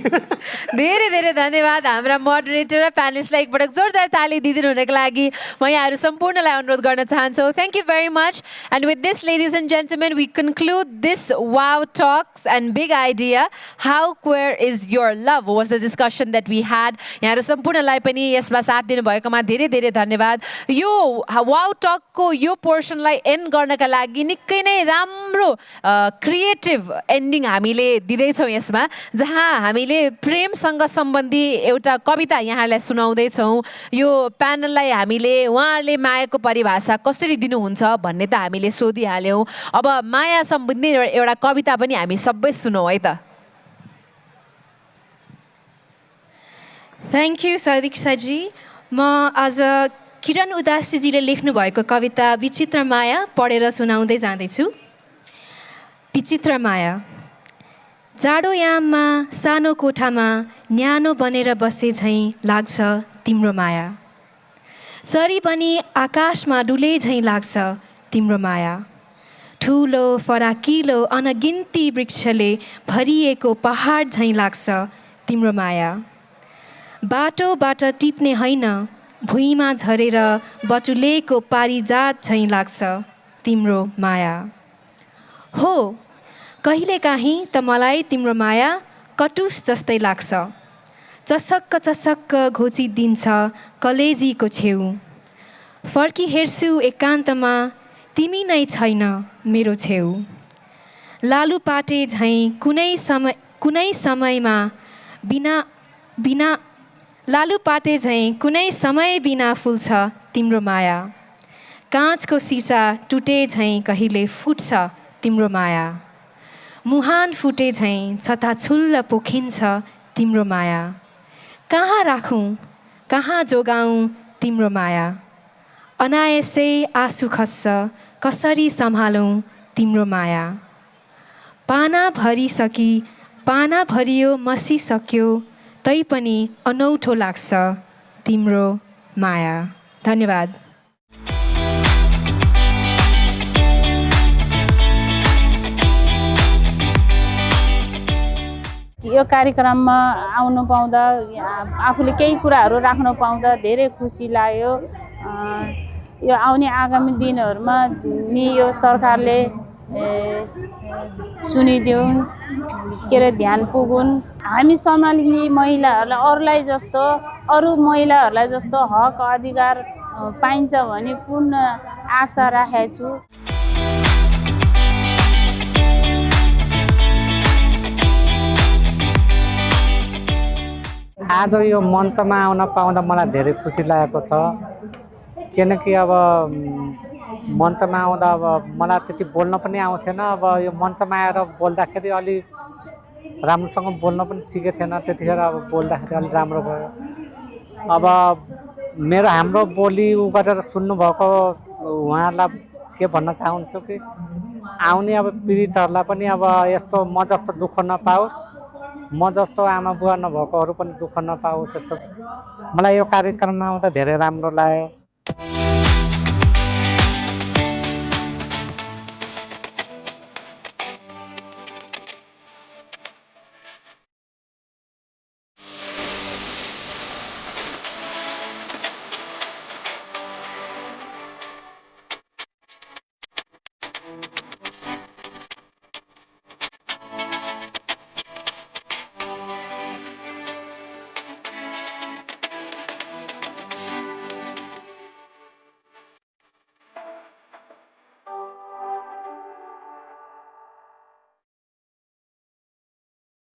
धेरै धेरै धन्यवाद। हाम्रा मोडरेटर र प्यानलिस्टलाई एकपटक जोरदार ताली दिइदिनु हुनको लागि म यहाँहरू सम्पूर्णलाई अनुरोध गर्न चाहन्छु। Thank you very much. And with this ladies and gentlemen we conclude this wow talks and big idea how queer is your love was the discussion that we had. यहाँहरू सम्पूर्णलाई पनि यसमा साथ दिनुभएकोमा धेरै धेरै धन्यवाद। यो वाउ टकको यो पोर्सनलाई एन्ड गर्नका लागि निकै नै राम्रो क्रिएटिभ एन्डिङ हामीले दिँदैछौँ यसमा, जहाँ हामीले प्रेमसँग सम्बन्धी एउटा कविता यहाँलाई सुनाउँदैछौँ। यो प्यानललाई हामीले उहाँहरूले मायाको परिभाषा कसरी दिनुहुन्छ भन्ने त हामीले सोधिहाल्यौँ। अब माया सम्बन्धी एउटा कविता पनि हामी सबै सुनौँ है त। थ्याङ्क यू सदिक्षाजी। म आज किरण उदासीजीले लेख्नुभएको कविता विचित्र माया पढेर सुनाउँदै जाँदैछु। विचित्र माया। जाडो याममा सानो कोठामा न्यानो बनेर बसे झैँ लाग्छ तिम्रो माया। सरी पनि आकाशमा डुले झैँ लाग्छ तिम्रो माया। ठुलो फराकिलो अनगिन्ती वृक्षले भरिएको पहाड झैँ लाग्छ तिम्रो माया। बाटोबाट टिप्ने होइन, भुइँमा झरेर बटुलेको पारिजात झैँ लाग्छ तिम्रो माया। हो, कहिलेकाहीँ त मलाई तिम्रो माया कटुस जस्तै लाग्छ। चसक्क चसक्क घोचिदिन्छ कलेजीको छेउ। फर्की हेर्छु एकान्तमा, तिमी नै छैन मेरो छेउ। लालुपाटे झैँ कुनै समयमा बिना लालुपाते झैँ कुनै समय बिना फुल्छ तिम्रो माया। काँचको सिसा टुटे झैँ कहिले फुट्छ तिम्रो माया। मुहान फुटे झैँ छताछुल्ल पोखिन्छ तिम्रो माया। कहाँ राखौँ, कहाँ जोगाउँ तिम्रो माया। अनायसै आँसु खस्छ, कसरी सम्हालौँ तिम्रो माया। पाना भरियो मसिसक्यो, तैपनि अनौठो लाग्छ तिम्रो माया। धन्यवाद। यो कार्यक्रममा आउनु पाउँदा, आफूले केही कुराहरू राख्नु पाउँदा धेरै खुसी लाग्यो। यो आउने आगामी दिनहरूमा नि यो सरकारले सुनिदिउन्, के अरे ध्यान पुगुन्। हामी सम्हालिने महिलाहरूलाई अरू महिलाहरूलाई जस्तो हक अधिकार पाइन्छ भन्ने पूर्ण आशा राखेको छु। आज यो मञ्चमा आउन पाउँदा मलाई धेरै खुसी लागेको छ। किनकि अब मञ्चमा आउँदा अब मलाई त्यति बोल्न पनि आउँथेन। अब यो मञ्चमा आएर बोल्दाखेरि अलिक राम्रोसँग बोल्न पनि ठिकै थिएन। त्यतिखेर अब बोल्दाखेरि अलिक राम्रो भयो। अब हाम्रो बोली उ गरेर सुन्नुभएको उहाँहरूलाई के भन्न चाहन्छु कि आउने अब पीडितहरूलाई पनि अब यस्तो म जस्तो दुःख नपाओस्, म जस्तो आमा बुवा नभएकोहरू पनि दुःख नपाओस्। यस्तो मलाई यो कार्यक्रममा आउँदा धेरै राम्रो लाग्यो।